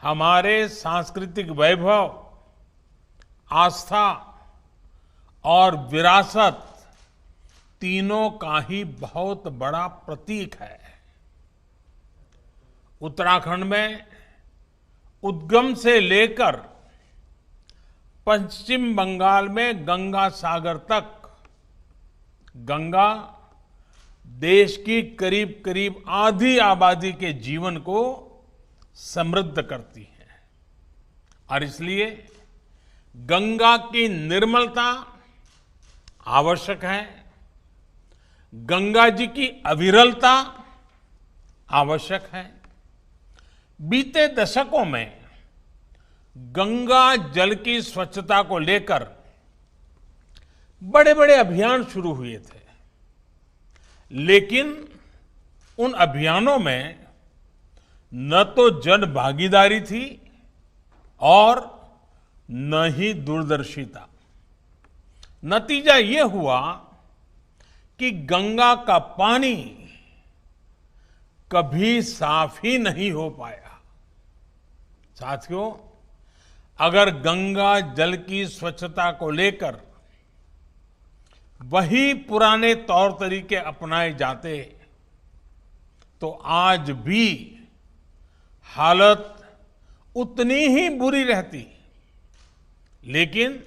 हमारे सांस्कृतिक वैभव, आस्था और विरासत तीनों का ही बहुत बड़ा प्रतीक है। उत्तराखंड में उद्गम से लेकर पश्चिम बंगाल में गंगा सागर तक गंगा देश की करीब करीब आधी आबादी के जीवन को समृद्ध करती है और इसलिए गंगा की निर्मलता आवश्यक है। गंगा जी की अविरलता आवश्यक है। बीते दशकों में गंगा जल की स्वच्छता को लेकर बड़े बड़े अभियान शुरू हुए थे, लेकिन उन अभियानों में न तो जन भागीदारी थी और न ही दूरदर्शिता। नतीजा ये हुआ कि गंगा का पानी कभी साफ ही नहीं हो पाया। साथियों, अगर गंगा जल की स्वच्छता को लेकर वही पुराने तौर तरीके अपनाए जाते तो आज भी हालत उतनी ही बुरी रहती। लेकिन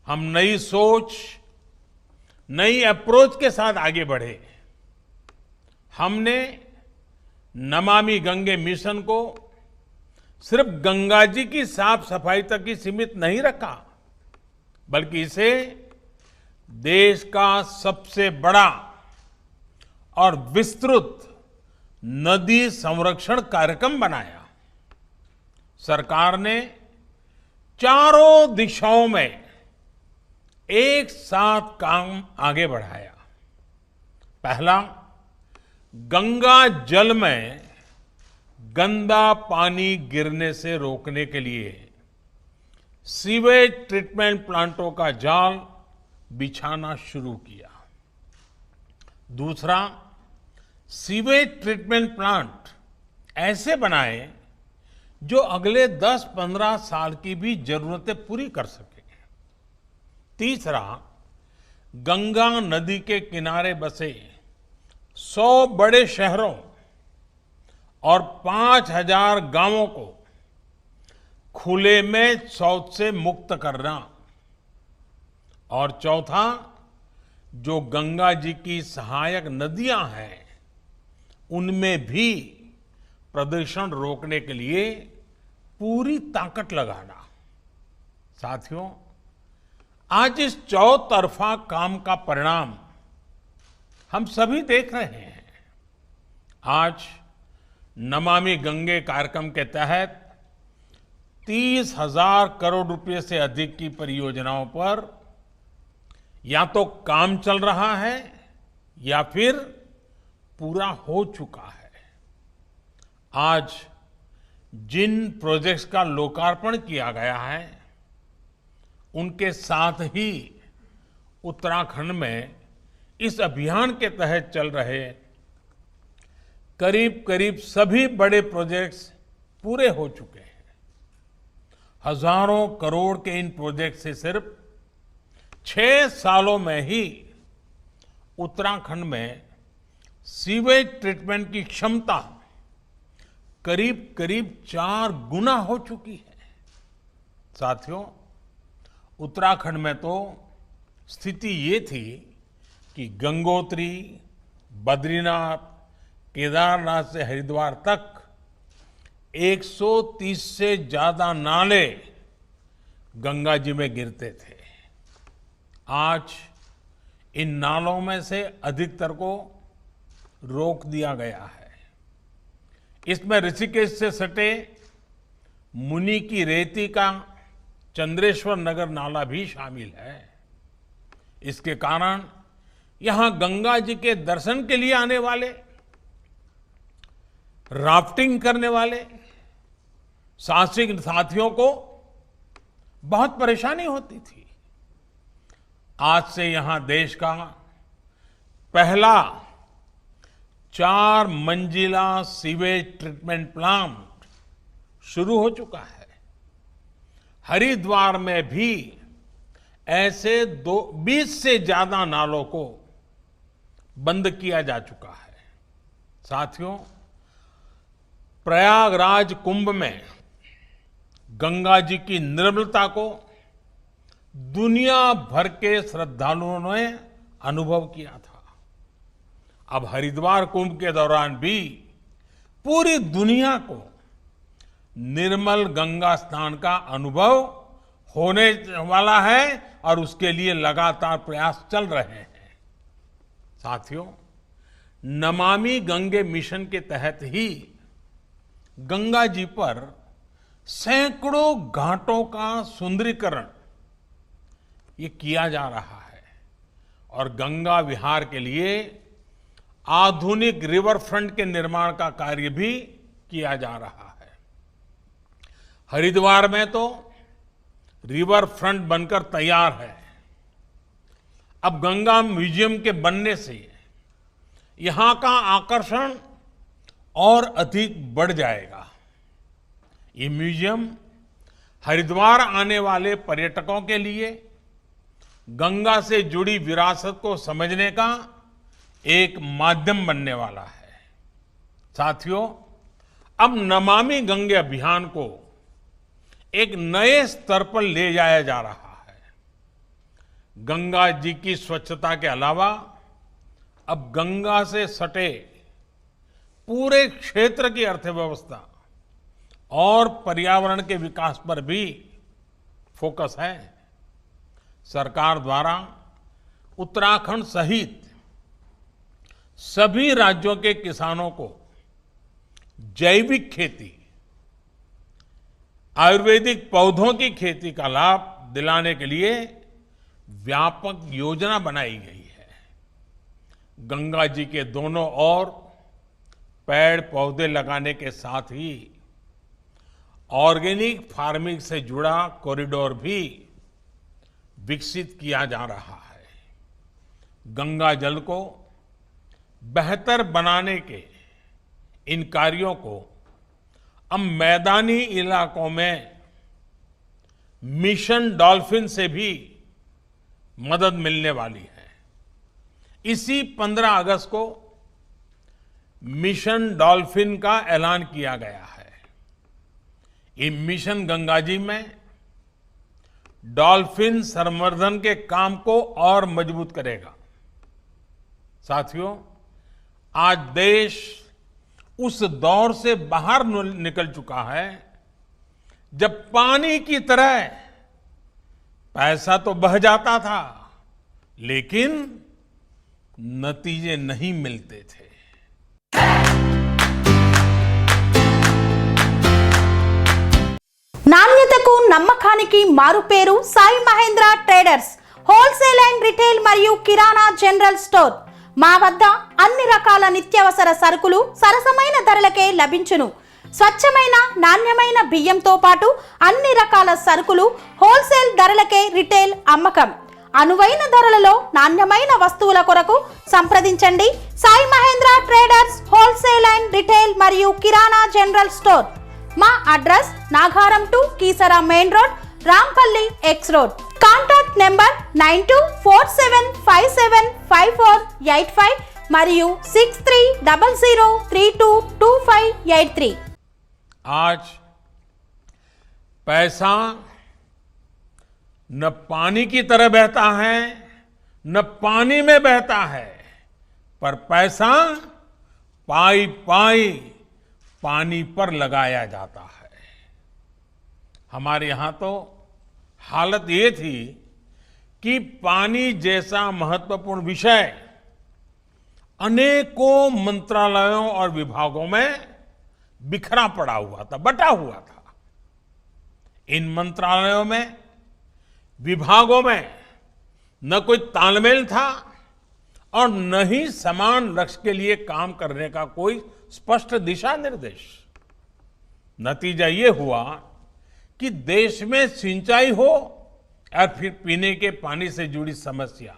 हम नई सोच, नई अप्रोच के साथ आगे बढ़े। हमने नमामि गंगे मिशन को सिर्फ गंगा जी की साफ सफाई तक ही सीमित नहीं रखा, बल्कि इसे देश का सबसे बड़ा और विस्तृत नदी संरक्षण कार्यक्रम बनाया। सरकार ने चारों दिशाओं में एक साथ काम आगे बढ़ाया। पहला, गंगा जल में गंदा पानी गिरने से रोकने के लिए सीवेज ट्रीटमेंट प्लांटों का जाल बिछाना शुरू किया। दूसरा, सीवेज ट्रीटमेंट प्लांट ऐसे बनाए जो अगले 10-15 साल की भी जरूरतें पूरी कर सके। तीसरा, गंगा नदी के किनारे बसे 100 बड़े शहरों और 5000 गांवों को खुले में शौच से मुक्त करना। और चौथा, जो गंगा जी की सहायक नदियां हैं उनमें भी प्रदूषण रोकने के लिए पूरी ताकत लगाना। साथियों, आज इस चौतरफा काम का परिणाम हम सभी देख रहे हैं। आज नमामि गंगे कार्यक्रम के तहत 30,000 करोड़ रुपए से अधिक की परियोजनाओं पर या तो काम चल रहा है या फिर पूरा हो चुका है। आज जिन प्रोजेक्ट्स का लोकार्पण किया गया है उनके साथ ही उत्तराखंड में इस अभियान के तहत चल रहे करीब करीब सभी बड़े प्रोजेक्ट्स पूरे हो चुके हैं। हजारों करोड़ के इन प्रोजेक्ट से सिर्फ 6 सालों में ही उत्तराखंड में सीवेज ट्रीटमेंट की क्षमता करीब करीब 4 गुना हो चुकी है। साथियों, उत्तराखंड में तो स्थिति ये थी कि गंगोत्री, बद्रीनाथ, केदारनाथ से हरिद्वार तक 130 से ज्यादा नाले गंगा जी में गिरते थे। आज इन नालों में से अधिकतर को रोक दिया गया है। इसमें ऋषिकेश से सटे मुनि की रेती का चंद्रेश्वर नगर नाला भी शामिल है। इसके कारण यहां गंगा जी के दर्शन के लिए आने वाले, राफ्टिंग करने वाले साहसिक साथियों को बहुत परेशानी होती थी। आज से यहां देश का पहला 4 मंजिला सीवेज ट्रीटमेंट प्लांट शुरू हो चुका है। हरिद्वार में भी ऐसे 20 से ज्यादा नालों को बंद किया जा चुका है। साथियों, प्रयागराज कुंभ में गंगा जी की निर्मलता को दुनिया भर के श्रद्धालुओं ने अनुभव किया था। अब हरिद्वार कुंभ के दौरान भी पूरी दुनिया को निर्मल गंगा स्नान का अनुभव होने वाला है और उसके लिए लगातार प्रयास चल रहे हैं। साथियों, नमामि गंगे मिशन के तहत ही गंगा जी पर सैकड़ों घाटों का सुंदरीकरण ये किया जा रहा है और गंगा विहार के लिए आधुनिक रिवर फ्रंट के निर्माण का कार्य भी किया जा रहा है। हरिद्वार में तो रिवर फ्रंट बनकर तैयार है। अब गंगा म्यूजियम के बनने से यहां का आकर्षण और अधिक बढ़ जाएगा। ये म्यूजियम हरिद्वार आने वाले पर्यटकों के लिए गंगा से जुड़ी विरासत को समझने का एक माध्यम बनने वाला है। साथियों, अब नमामि गंगे अभियान को एक नए स्तर पर ले जाया जा रहा है। गंगा जी की स्वच्छता के अलावा अब गंगा से सटे पूरे क्षेत्र की अर्थव्यवस्था और पर्यावरण के विकास पर भी फोकस है। सरकार द्वारा उत्तराखंड सहित सभी राज्यों के किसानों को जैविक खेती आयुर्वेदिक पौधों की खेती का लाभ दिलाने के लिए व्यापक योजना बनाई गई है। गंगा जी के दोनों ओर पेड़ पौधे लगाने के साथ ही ऑर्गेनिक फार्मिंग से जुड़ा कॉरिडोर भी विकसित किया जा रहा है। गंगा जल को बेहतर बनाने के इन कार्यों को अब मैदानी इलाकों में मिशन डॉल्फिन से भी मदद मिलने वाली है। इसी 15 अगस्त को मिशन डॉल्फिन का ऐलान किया गया है। ये मिशन गंगा जी में डॉल्फिन संवर्धन के काम को और मजबूत करेगा। साथियों, आज देश उस दौर से बाहर निकल चुका है जब पानी की तरह पैसा तो बह जाता था, लेकिन नतीजे नहीं मिलते थे। నాణ్యతకు నమ్మకానికి మారుపేరు Sai Mahendra traders wholesale and retail మరియు కిరాణా జనరల్ స్టోర్. మా వద్ద అన్ని రకాల నిత్యావసర సరుకులు సరసమైన ధరలకే లభించును. స్వచ్ఛమైన నాణ్యమైన బియ్యంతో పాటు అన్ని రకాల సరుకులు హోల్సేల్ ధరలకే రిటైల్ అమ్మకం. అనువైన ధరలలో నాణ్యమైన వస్తువుల కొరకు సంప్రదించండి. Sai Mahendra traders wholesale and retail మరియు కిరాణా జనరల్ స్టోర్. మా address Nagaram to Keesara main road, Rampalli X road. Contact number 9247575485 మరియు 6300322583. आज पैसा न पानी की तरह बहता है न पानी में बहता है, पर पैसा पाई पाई पानी पर लगाया जाता है। हमारे यहां तो हालत ये थी कि पानी जैसा महत्वपूर्ण विषय अनेकों मंत्रालयों और विभागों में बिखरा पड़ा हुआ था, बटा हुआ था। इन मंत्रालयों में, विभागों में न कोई तालमेल था और न ही समान लक्ष्य के लिए काम करने का कोई स्पष्ट दिशा निर्देश। नतीजा ये हुआ कि देश में सिंचाई हो और फिर पीने के पानी से जुड़ी समस्या,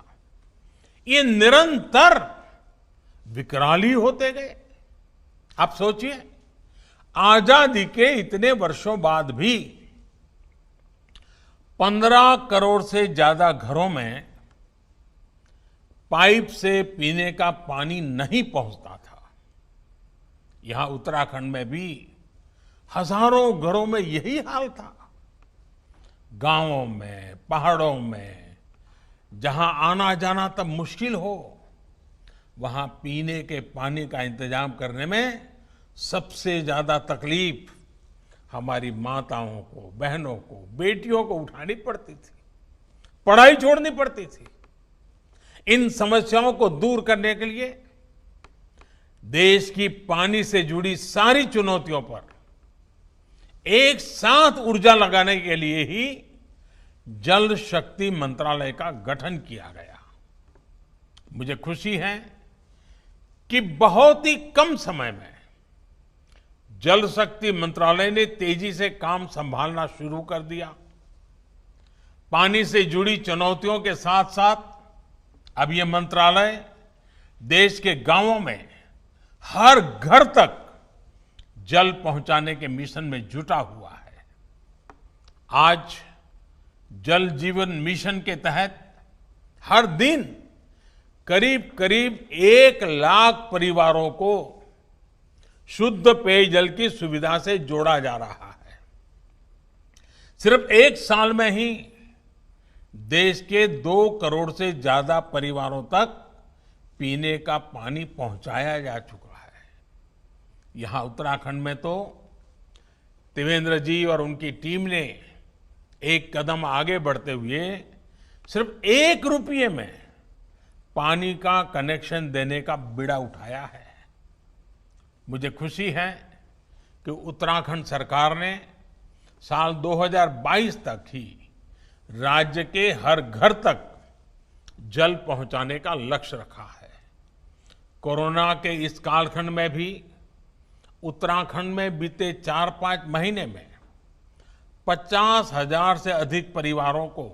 ये निरंतर विकराली होते गए। आप सोचिए, आजादी के इतने वर्षों बाद भी 15 करोड़ से ज्यादा घरों में पाइप से पीने का पानी नहीं पहुंचता था। यहां उत्तराखंड में भी हजारों घरों में यही हाल था। गांवों में, पहाड़ों में जहां आना जाना तब मुश्किल हो, वहां पीने के पानी का इंतजाम करने में सबसे ज्यादा तकलीफ हमारी माताओं को, बहनों को, बेटियों को उठानी पड़ती थी, पढ़ाई छोड़नी पड़ती थी। इन समस्याओं को दूर करने के लिए देश की पानी से जुड़ी सारी चुनौतियों पर एक साथ ऊर्जा लगाने के लिए ही जल शक्ति मंत्रालय का गठन किया गया। मुझे खुशी है कि बहुत ही कम समय में जल शक्ति मंत्रालय ने तेजी से काम संभालना शुरू कर दिया। पानी से जुड़ी चुनौतियों के साथ साथ अब ये मंत्रालय देश के गांवों में हर घर तक जल पहुंचाने के मिशन में जुटा हुआ है। आज जल जीवन मिशन के तहत हर दिन करीब करीब 1 लाख परिवारों को शुद्ध पेयजल की सुविधा से जोड़ा जा रहा है। सिर्फ 1 साल में ही देश के 2 करोड़ से ज्यादा परिवारों तक पीने का पानी पहुंचाया जा चुका है। यहां उत्तराखंड में तो त्रिवेंद्र जी और उनकी टीम ने एक कदम आगे बढ़ते हुए सिर्फ 1 रुपये में पानी का कनेक्शन देने का बीड़ा उठाया है। मुझे खुशी है कि उत्तराखंड सरकार ने साल 2022 तक ही राज्य के हर घर तक जल पहुंचाने का लक्ष्य रखा है। कोरोना के इस कालखंड में भी उत्तराखंड में बीते 4-5 महीने में 50,000 से अधिक परिवारों को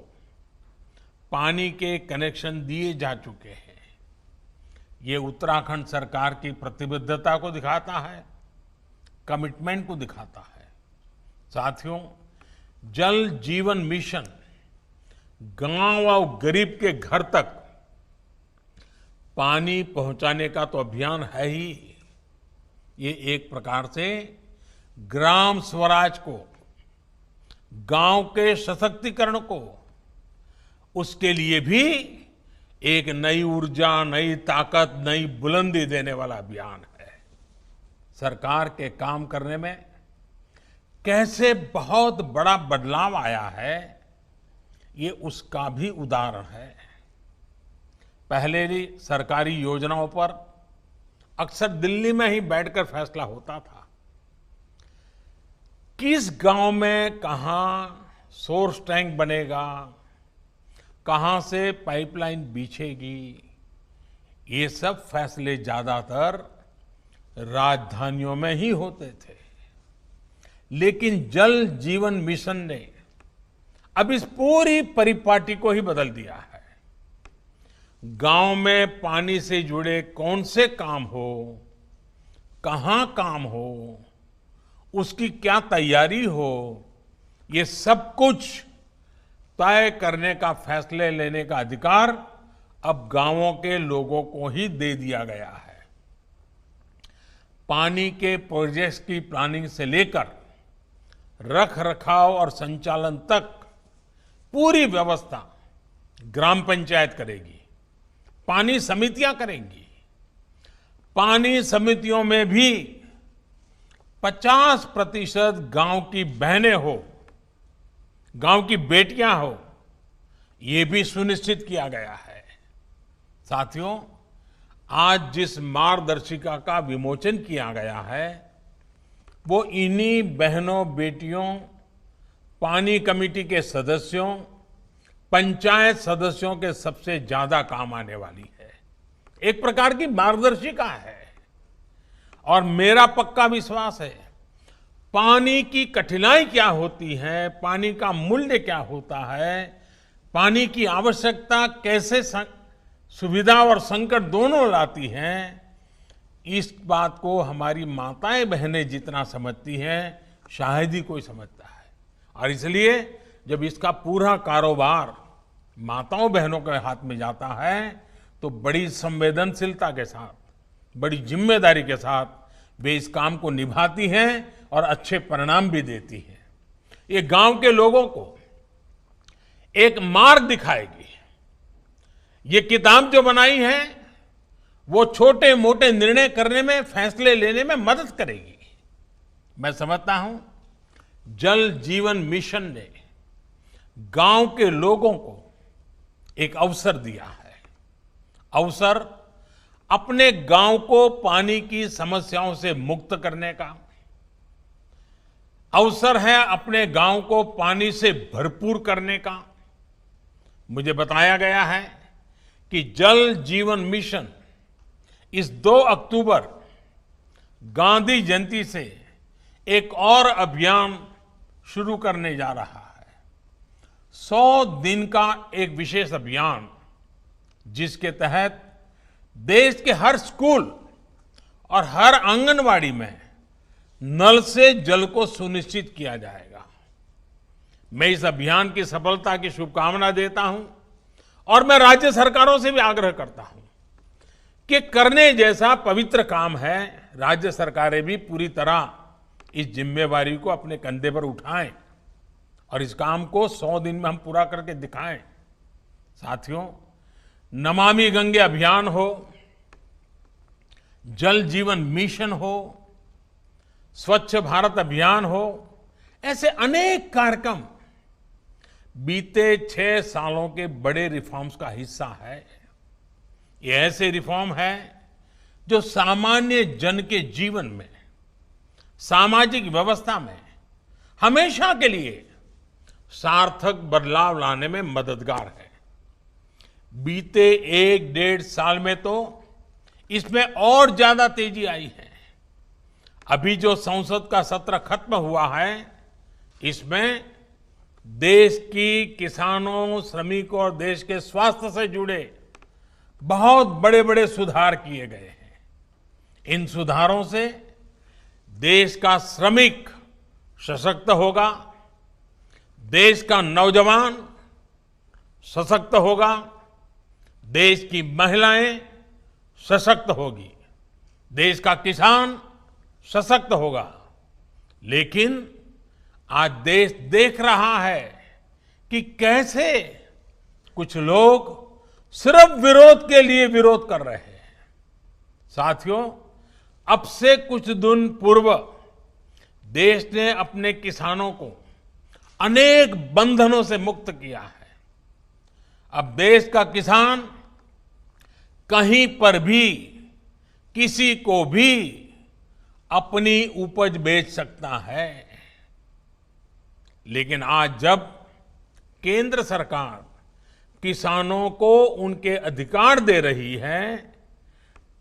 पानी के कनेक्शन दिए जा चुके हैं। ये उत्तराखंड सरकार की प्रतिबद्धता को दिखाता है, कमिटमेंट को दिखाता है। साथियों, जल जीवन मिशन गांव और गरीब के घर तक पानी पहुंचाने का तो अभियान है ही। ये एक प्रकार से ग्राम स्वराज को, गांव के सशक्तिकरण को, उसके लिए भी एक नई ऊर्जा, नई ताकत, नई बुलंदी देने वाला अभियान है। सरकार के काम करने में कैसे बहुत बड़ा बदलाव आया है, ये उसका भी उदाहरण है। पहले भी सरकारी योजनाओं पर अक्सर दिल्ली में ही बैठकर फैसला होता था। किस गांव में कहां सोर्स टैंक बनेगा, कहां से पाइपलाइन बिछेगी, ये सब फैसले ज्यादातर राजधानियों में ही होते थे। लेकिन जल जीवन मिशन ने अब इस पूरी परिपाटी को ही बदल दिया है। गांव में पानी से जुड़े कौन से काम हो, कहां काम हो, उसकी क्या तैयारी हो, ये सब कुछ तय करने का, फैसले लेने का अधिकार अब गांवों के लोगों को ही दे दिया गया है। पानी के प्रोजेक्ट्स की प्लानिंग से लेकर रख रखाव और संचालन तक पूरी व्यवस्था ग्राम पंचायत करेगी, पानी समितियां करेंगी। पानी समितियों में भी 50% गांव की बहनें हो, गांव की बेटियां हो, ये भी सुनिश्चित किया गया है। साथियों, आज जिस मार्गदर्शिका का विमोचन किया गया है, वो इन्हीं बहनों, बेटियों, पानी कमेटी के सदस्यों, पंचायत सदस्यों के सबसे ज्यादा काम आने वाली है। एक प्रकार की मार्गदर्शिका है। और मेरा पक्का विश्वास है, पानी की कठिनाई क्या होती है, पानी का मूल्य क्या होता है, पानी की आवश्यकता कैसे सुविधा और संकट दोनों लाती हैं, इस बात को हमारी माताएं बहनें जितना समझती हैं, शायद ही कोई समझता है। और इसलिए जब इसका पूरा कारोबार माताओं बहनों के हाथ में जाता है, तो बड़ी संवेदनशीलता के साथ, बड़ी जिम्मेदारी के साथ वे इस काम को निभाती हैं और अच्छे परिणाम भी देती हैं। ये गांव के लोगों को एक मार्ग दिखाएगी। ये किताब जो बनाई है, वो छोटे मोटे निर्णय करने में, फैसले लेने में मदद करेगी। मैं समझता हूं जल जीवन मिशन ने गांव के लोगों को एक अवसर दिया है। अवसर अपने गांव को पानी की समस्याओं से मुक्त करने का, अवसर है अपने गांव को पानी से भरपूर करने का। मुझे बताया गया है कि जल जीवन मिशन इस 2 अक्टूबर गांधी जयंती से एक और अभियान शुरू करने जा रहा है। 100 दिन का एक विशेष अभियान, जिसके तहत देश के हर स्कूल और हर आंगनवाड़ी में नल से जल को सुनिश्चित किया जाएगा। मैं इस अभियान की सफलता की शुभकामना देता हूं और मैं राज्य सरकारों से भी आग्रह करता हूं कि करने जैसा पवित्र काम है, राज्य सरकारें भी पूरी तरह इस जिम्मेवारी को अपने कंधे पर उठाएं और इस काम को 100 दिन में हम पूरा करके दिखाएं। साथियों, नमामि गंगे अभियान हो, जल जीवन मिशन हो, स्वच्छ भारत अभियान हो, ऐसे अनेक कार्यक्रम बीते 6 सालों के बड़े रिफॉर्म्स का हिस्सा है। ये ऐसे रिफॉर्म है जो सामान्य जन के जीवन में, सामाजिक व्यवस्था में हमेशा के लिए सार्थक बदलाव लाने में मददगार है। बीते 1-1.5 साल में तो इसमें और ज्यादा तेजी आई है। अभी जो संसद का सत्र खत्म हुआ है, इसमें देश की किसानों, श्रमिकों और देश के स्वास्थ्य से जुड़े बहुत बड़े बड़े सुधार किए गए हैं। इन सुधारों से देश का श्रमिक सशक्त होगा, देश का नौजवान सशक्त होगा, देश की महिलाएं सशक्त होगी, देश का किसान सशक्त होगा। लेकिन आज देश देख रहा है कि कैसे कुछ लोग सिर्फ विरोध के लिए विरोध कर रहे हैं। साथियों, अब से कुछ दिन पूर्व देश ने अपने किसानों को अनेक बंधनों से मुक्त किया है। अब देश का किसान कहीं पर भी किसी को भी अपनी उपज बेच सकता है। लेकिन आज जब केंद्र सरकार किसानों को उनके अधिकार दे रही है,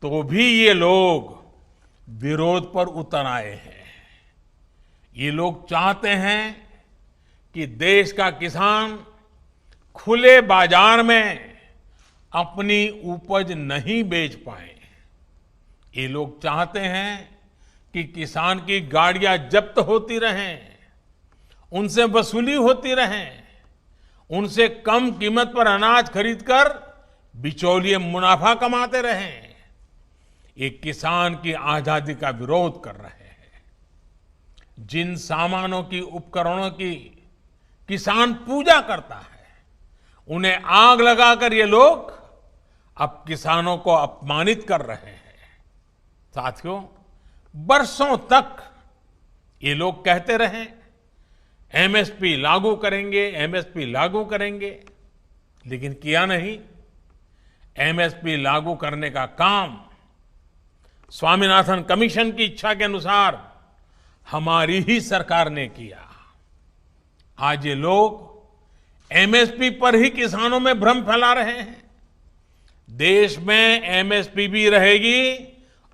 तो भी ये लोग विरोध पर उतर आए हैं। ये लोग चाहते हैं कि देश का किसान खुले बाजार में अपनी उपज नहीं बेच पाए। ये लोग चाहते हैं कि किसान की गाड़ियां जब्त होती रहें, उनसे वसूली होती रहे, उनसे कम कीमत पर अनाज खरीदकर बिचौलिए मुनाफा कमाते रहें। ये किसान की आजादी का विरोध कर रहे हैं। जिन सामानों की, उपकरणों की किसान पूजा करता है, उन्हें आग लगाकर ये लोग अब किसानों को अपमानित कर रहे हैं। साथियों, बरसों तक ये लोग कहते रहे एमएसपी लागू करेंगे, एमएसपी लागू करेंगे, लेकिन किया नहीं। एमएसपी लागू करने का काम स्वामीनाथन कमीशन की इच्छा के अनुसार हमारी ही सरकार ने किया। आज ये लोग एमएसपी पर ही किसानों में भ्रम फैला रहे हैं। देश में एमएसपी भी रहेगी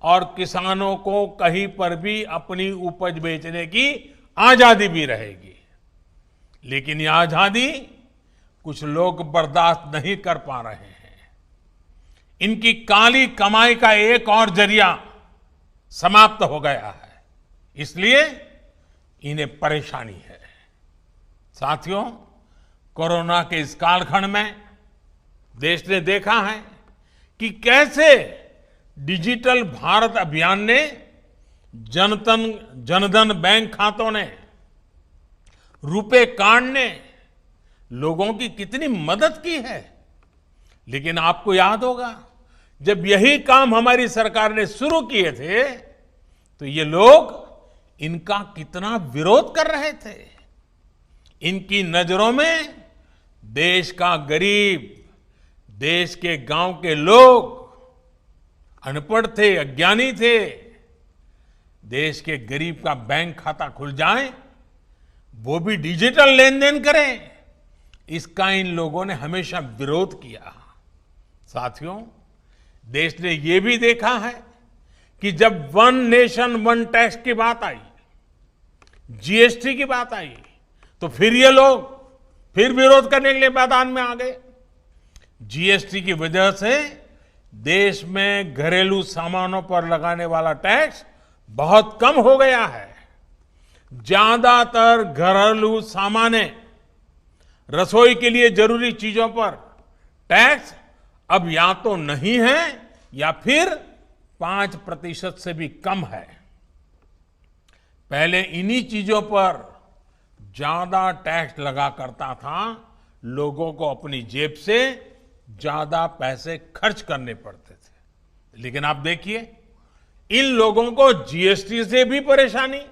और किसानों को कहीं पर भी अपनी उपज बेचने की आजादी भी रहेगी। लेकिन ये आजादी कुछ लोग बर्दाश्त नहीं कर पा रहे हैं। इनकी काली कमाई का एक और जरिया समाप्त हो गया है, इसलिए इन्हें परेशानी है। साथियों, कोरोना के इस कालखंड में देश ने देखा है कि कैसे डिजिटल भारत अभियान ने जनधन बैंक खातों ने, रुपे कार्ड ने लोगों की कितनी मदद की है। लेकिन आपको याद होगा, जब यही काम हमारी सरकार ने शुरू किए थे, तो ये लोग इनका कितना विरोध कर रहे थे। इनकी नजरों में देश का गरीब, देश के गांव के लोग अनपढ़ थे, अज्ञानी थे। देश के गरीब का बैंक खाता खुल जाए, वो भी डिजिटल लेन देन करें, इसका इन लोगों ने हमेशा विरोध किया। साथियों, देश ने ये भी देखा है कि जब वन नेशन वन टैक्स की बात आई, जीएसटी की बात आई, तो फिर ये लोग फिर विरोध करने के लिए मैदान में आ गए। जीएसटी की वजह से देश में घरेलू सामानों पर लगाने वाला टैक्स बहुत कम हो गया है। ज्यादातर घरेलू सामाने, रसोई के लिए जरूरी चीजों पर टैक्स अब या तो नहीं है या फिर 5% से भी कम है। पहले इन्हीं चीजों पर ज्यादा टैक्स लगा करता था, लोगों को अपनी जेब से ज्यादा पैसे खर्च करने पड़ते थे। लेकिन आप देखिए, इन लोगों को जीएसटी से भी परेशानी,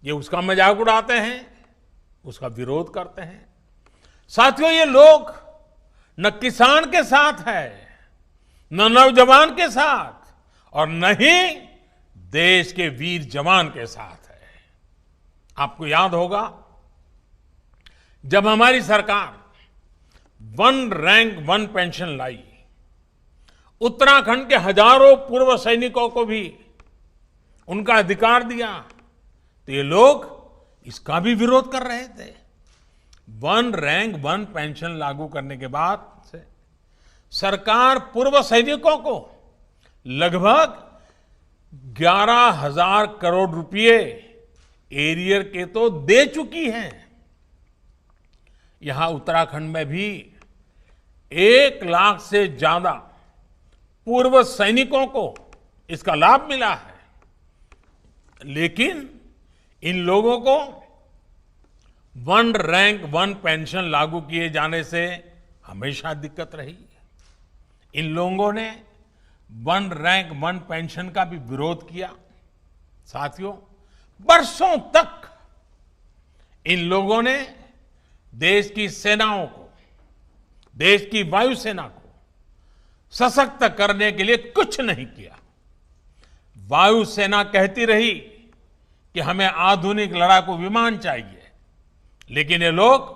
ये उसका मजाक उड़ाते हैं, उसका विरोध करते हैं। साथियों, ये लोग न किसान के साथ है, न नौजवान के साथ, और न ही देश के वीर जवान के साथ है। आपको याद होगा जब हमारी सरकार वन रैंक वन पेंशन लाई, उत्तराखंड के हजारों पूर्व सैनिकों को भी उनका अधिकार दिया, तो ये लोग इसका भी विरोध कर रहे थे। वन रैंक वन पेंशन लागू करने के बाद से सरकार पूर्व सैनिकों को लगभग 11,000 करोड़ रुपए एरियर के तो दे चुकी है। यहां उत्तराखंड में भी 1 लाख से ज्यादा पूर्व सैनिकों को इसका लाभ मिला है, लेकिन इन लोगों को वन रैंक वन पेंशन लागू किए जाने से हमेशा दिक्कत रही है। इन लोगों ने वन रैंक वन पेंशन का भी विरोध किया। साथियों, बरसों तक इन लोगों ने देश की सेनाओं को, देश की वायुसेना को सशक्त करने के लिए कुछ नहीं किया। वायुसेना कहती रही कि हमें आधुनिक लड़ाकू विमान चाहिए, लेकिन ये लोग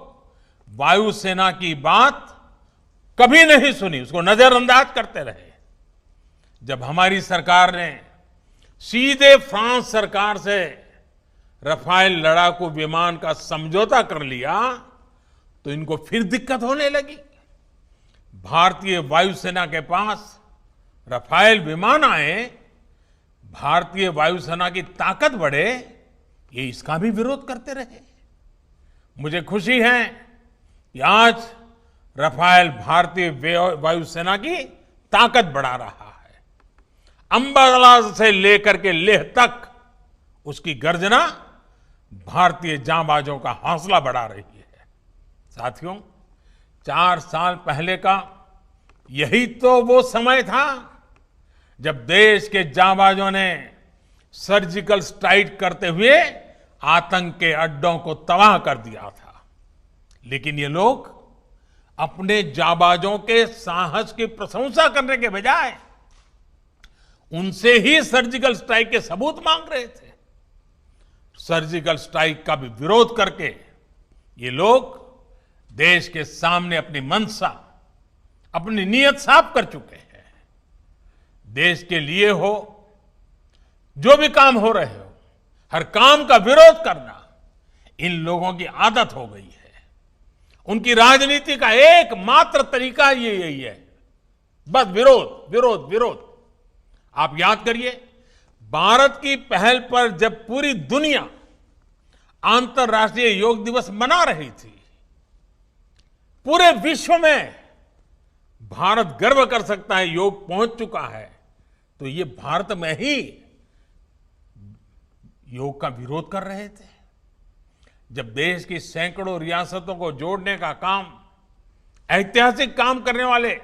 वायुसेना की बात कभी नहीं सुनी, उसको नजरअंदाज करते रहे। जब हमारी सरकार ने सीधे फ्रांस सरकार से रफाल लड़ाकू विमान का समझौता कर लिया, तो इनको फिर दिक्कत होने लगी। भारतीय वायुसेना के पास रफाल विमान आए, भारतीय वायुसेना की ताकत बढ़े, ये इसका भी विरोध करते रहे। मुझे खुशी है कि आज रफाल भारतीय वायुसेना की ताकत बढ़ा रहा है। अंबाला से लेकर के लेह तक उसकी गर्जना भारतीय जांबाजों का हौसला बढ़ा रही है। साथियों, 4 साल पहले का यही तो वो समय था जब देश के जांबाजों ने सर्जिकल स्ट्राइक करते हुए आतंक के अड्डों को तबाह कर दिया था। लेकिन ये लोग अपने जांबाजों के साहस की प्रशंसा करने के बजाय उनसे ही सर्जिकल स्ट्राइक के सबूत मांग रहे थे। सर्जिकल स्ट्राइक का भी विरोध करके ये लोग देश के सामने अपनी मंशा, अपनी नीयत साफ कर चुके हैं। देश के लिए हो, जो भी काम हो रहे हो, हर काम का विरोध करना इन लोगों की आदत हो गई है। उनकी राजनीति का एकमात्र तरीका ये यही है, बस विरोध विरोध विरोध। आप याद करिए, भारत की पहल पर जब पूरी दुनिया अंतर्राष्ट्रीय योग दिवस मना रही थी, पूरे विश्व में भारत गर्व कर सकता है योग पहुंच चुका है, तो ये भारत में ही योग का विरोध कर रहे थे। जब देश की सैकड़ों रियासतों को जोड़ने का काम, ऐतिहासिक काम करने वाले,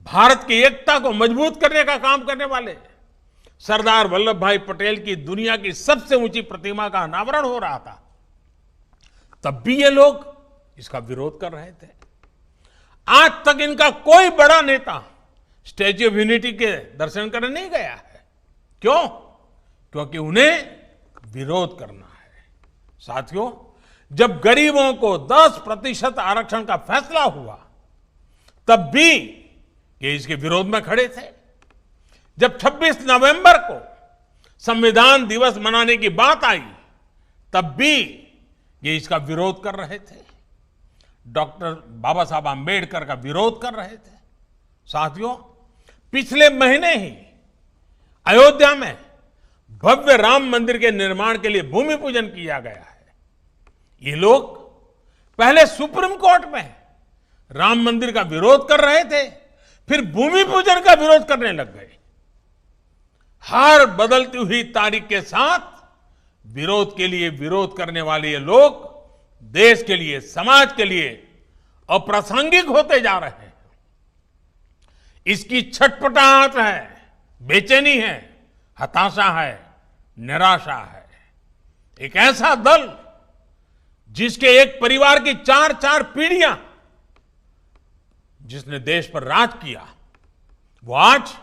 भारत की एकता को मजबूत करने का काम करने वाले सरदार वल्लभ भाई पटेल की दुनिया की सबसे ऊंची प्रतिमा का अनावरण हो रहा था, तब भी ये लोग इसका विरोध कर रहे थे। आज तक इनका कोई बड़ा नेता स्टैच्यू ऑफ यूनिटी के दर्शन करने नहीं गया है। क्यों? क्योंकि उन्हें विरोध करना है। साथियों, जब गरीबों को 10% आरक्षण का फैसला हुआ, तब भी ये इसके विरोध में खड़े थे। जब 26 नवंबर को संविधान दिवस मनाने की बात आई, तब भी ये इसका विरोध कर रहे थे। डॉक्टर बाबा साहब आंबेडकर का विरोध कर रहे थे। साथियों, पिछले महीने ही अयोध्या में भव्य राम मंदिर के निर्माण के लिए भूमि पूजन किया गया है। ये लोग पहले सुप्रीम कोर्ट में राम मंदिर का विरोध कर रहे थे, फिर भूमि पूजन का विरोध करने लग गए। हर बदलती हुई तारीख के साथ विरोध के लिए विरोध करने वाले ये लोग देश के लिए, समाज के लिए अप्रासंगिक होते जा रहे हैं। इसकी छटपटाहट है, बेचैनी है, हताशा है, निराशा है। एक ऐसा दल जिसके एक परिवार की 4-4 पीढ़ियां जिसने देश पर राज किया, वो आज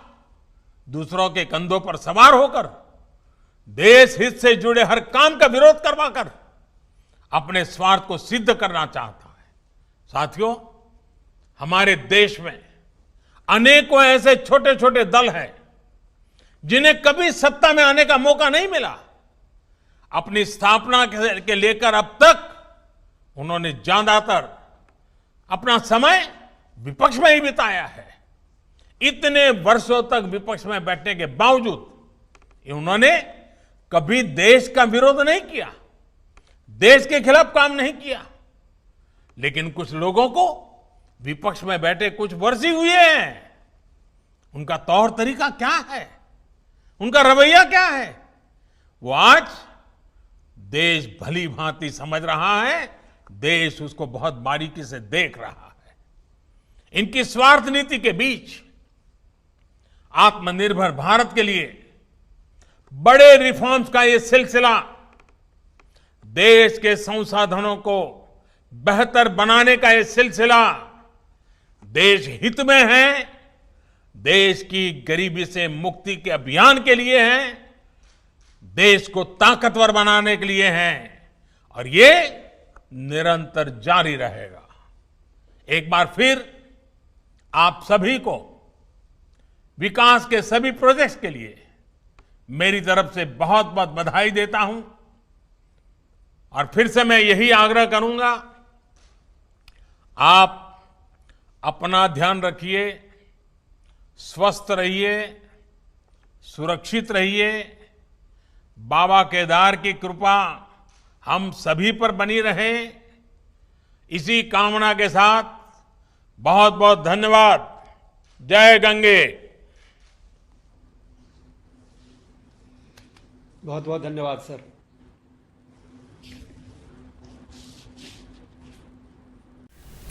दूसरों के कंधों पर सवार होकर देश हित से जुड़े हर काम का विरोध करवाकर अपने स्वार्थ को सिद्ध करना चाहता है। साथियों, हमारे देश में अनेकों ऐसे छोटे छोटे दल हैं जिन्हें कभी सत्ता में आने का मौका नहीं मिला। अपनी स्थापना के लेकर अब तक उन्होंने ज्यादातर अपना समय विपक्ष में ही बिताया है। इतने वर्षों तक विपक्ष में बैठने के बावजूद उन्होंने कभी देश का विरोध नहीं किया, देश के खिलाफ काम नहीं किया। लेकिन कुछ लोगों को विपक्ष में बैठे कुछ वर्ष ही हुए हैं, उनका तौर तरीका क्या है, उनका रवैया क्या है, वो आज देश भली भांति समझ रहा है, देश उसको बहुत बारीकी से देख रहा है। इनकी स्वार्थ नीति के बीच आत्मनिर्भर भारत के लिए बड़े रिफॉर्म्स का ये सिलसिला देश के संसाधनों को बेहतर बनाने का ये सिलसिला देश हित में है, देश की गरीबी से मुक्ति के अभियान के लिए है, देश को ताकतवर बनाने के लिए है और ये निरंतर जारी रहेगा। एक बार फिर आप सभी को विकास के सभी प्रोजेक्ट्स के लिए मेरी तरफ से बहुत बहुत बधाई देता हूं और फिर से मैं यही आग्रह करूंगा, आप अपना ध्यान रखिए, स्वस्थ रहिए, सुरक्षित रहिए। बाबा केदार की कृपा हम सभी पर बनी रहे। इसी कामना के साथ बहुत बहुत धन्यवाद। जय गंगे। बहुत बहुत धन्यवाद सर।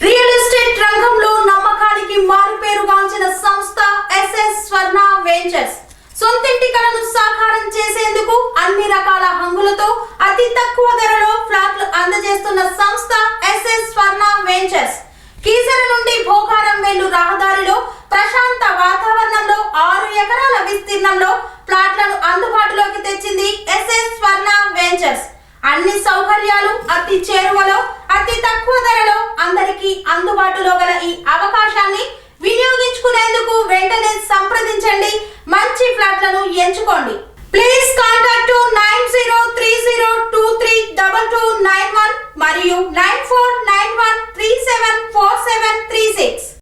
రియల్ ఎస్టేట్ రంగంలో నమ్మకానికి మారుపేరుగాంచిన సంస్థ ఎస్ఎస్ స్వర్ణ వెంచర్స్ సొంతింటి కలను సాకారం చేసేందుకు అన్ని రకాల హంగులతో అతి తక్కువ ధరలో ఫ్లాట్లు అందజేస్తున్న సంస్థ ఎస్ఎస్ స్వర్ణ వెంచర్స్ కీసర నుండి భోగారం వెళ్ళు రహదారిలో ప్రశాంత వాతావరణంలో 6 ఎకరాల విస్తీర్ణంలో ఫ్లాట్లను అందుబాటులోకి తెచ్చింది ఎస్ఎస్ స్వర్ణ వెంచర్స్। అన్ని సౌకర్యాలు అతి చేరువలో అతి తక్కువ ధరలో అందరికీ అందుబాటులో గల ఈ అవకాశాన్ని వినియోగించుకునేందుకు వెంటనే సంప్రదించండి, మంచి ఫ్లాట్లను ఎంచుకోండి। ప్లీజ్ కాంటాక్ట్ 9030232291 మరియు 9491374736।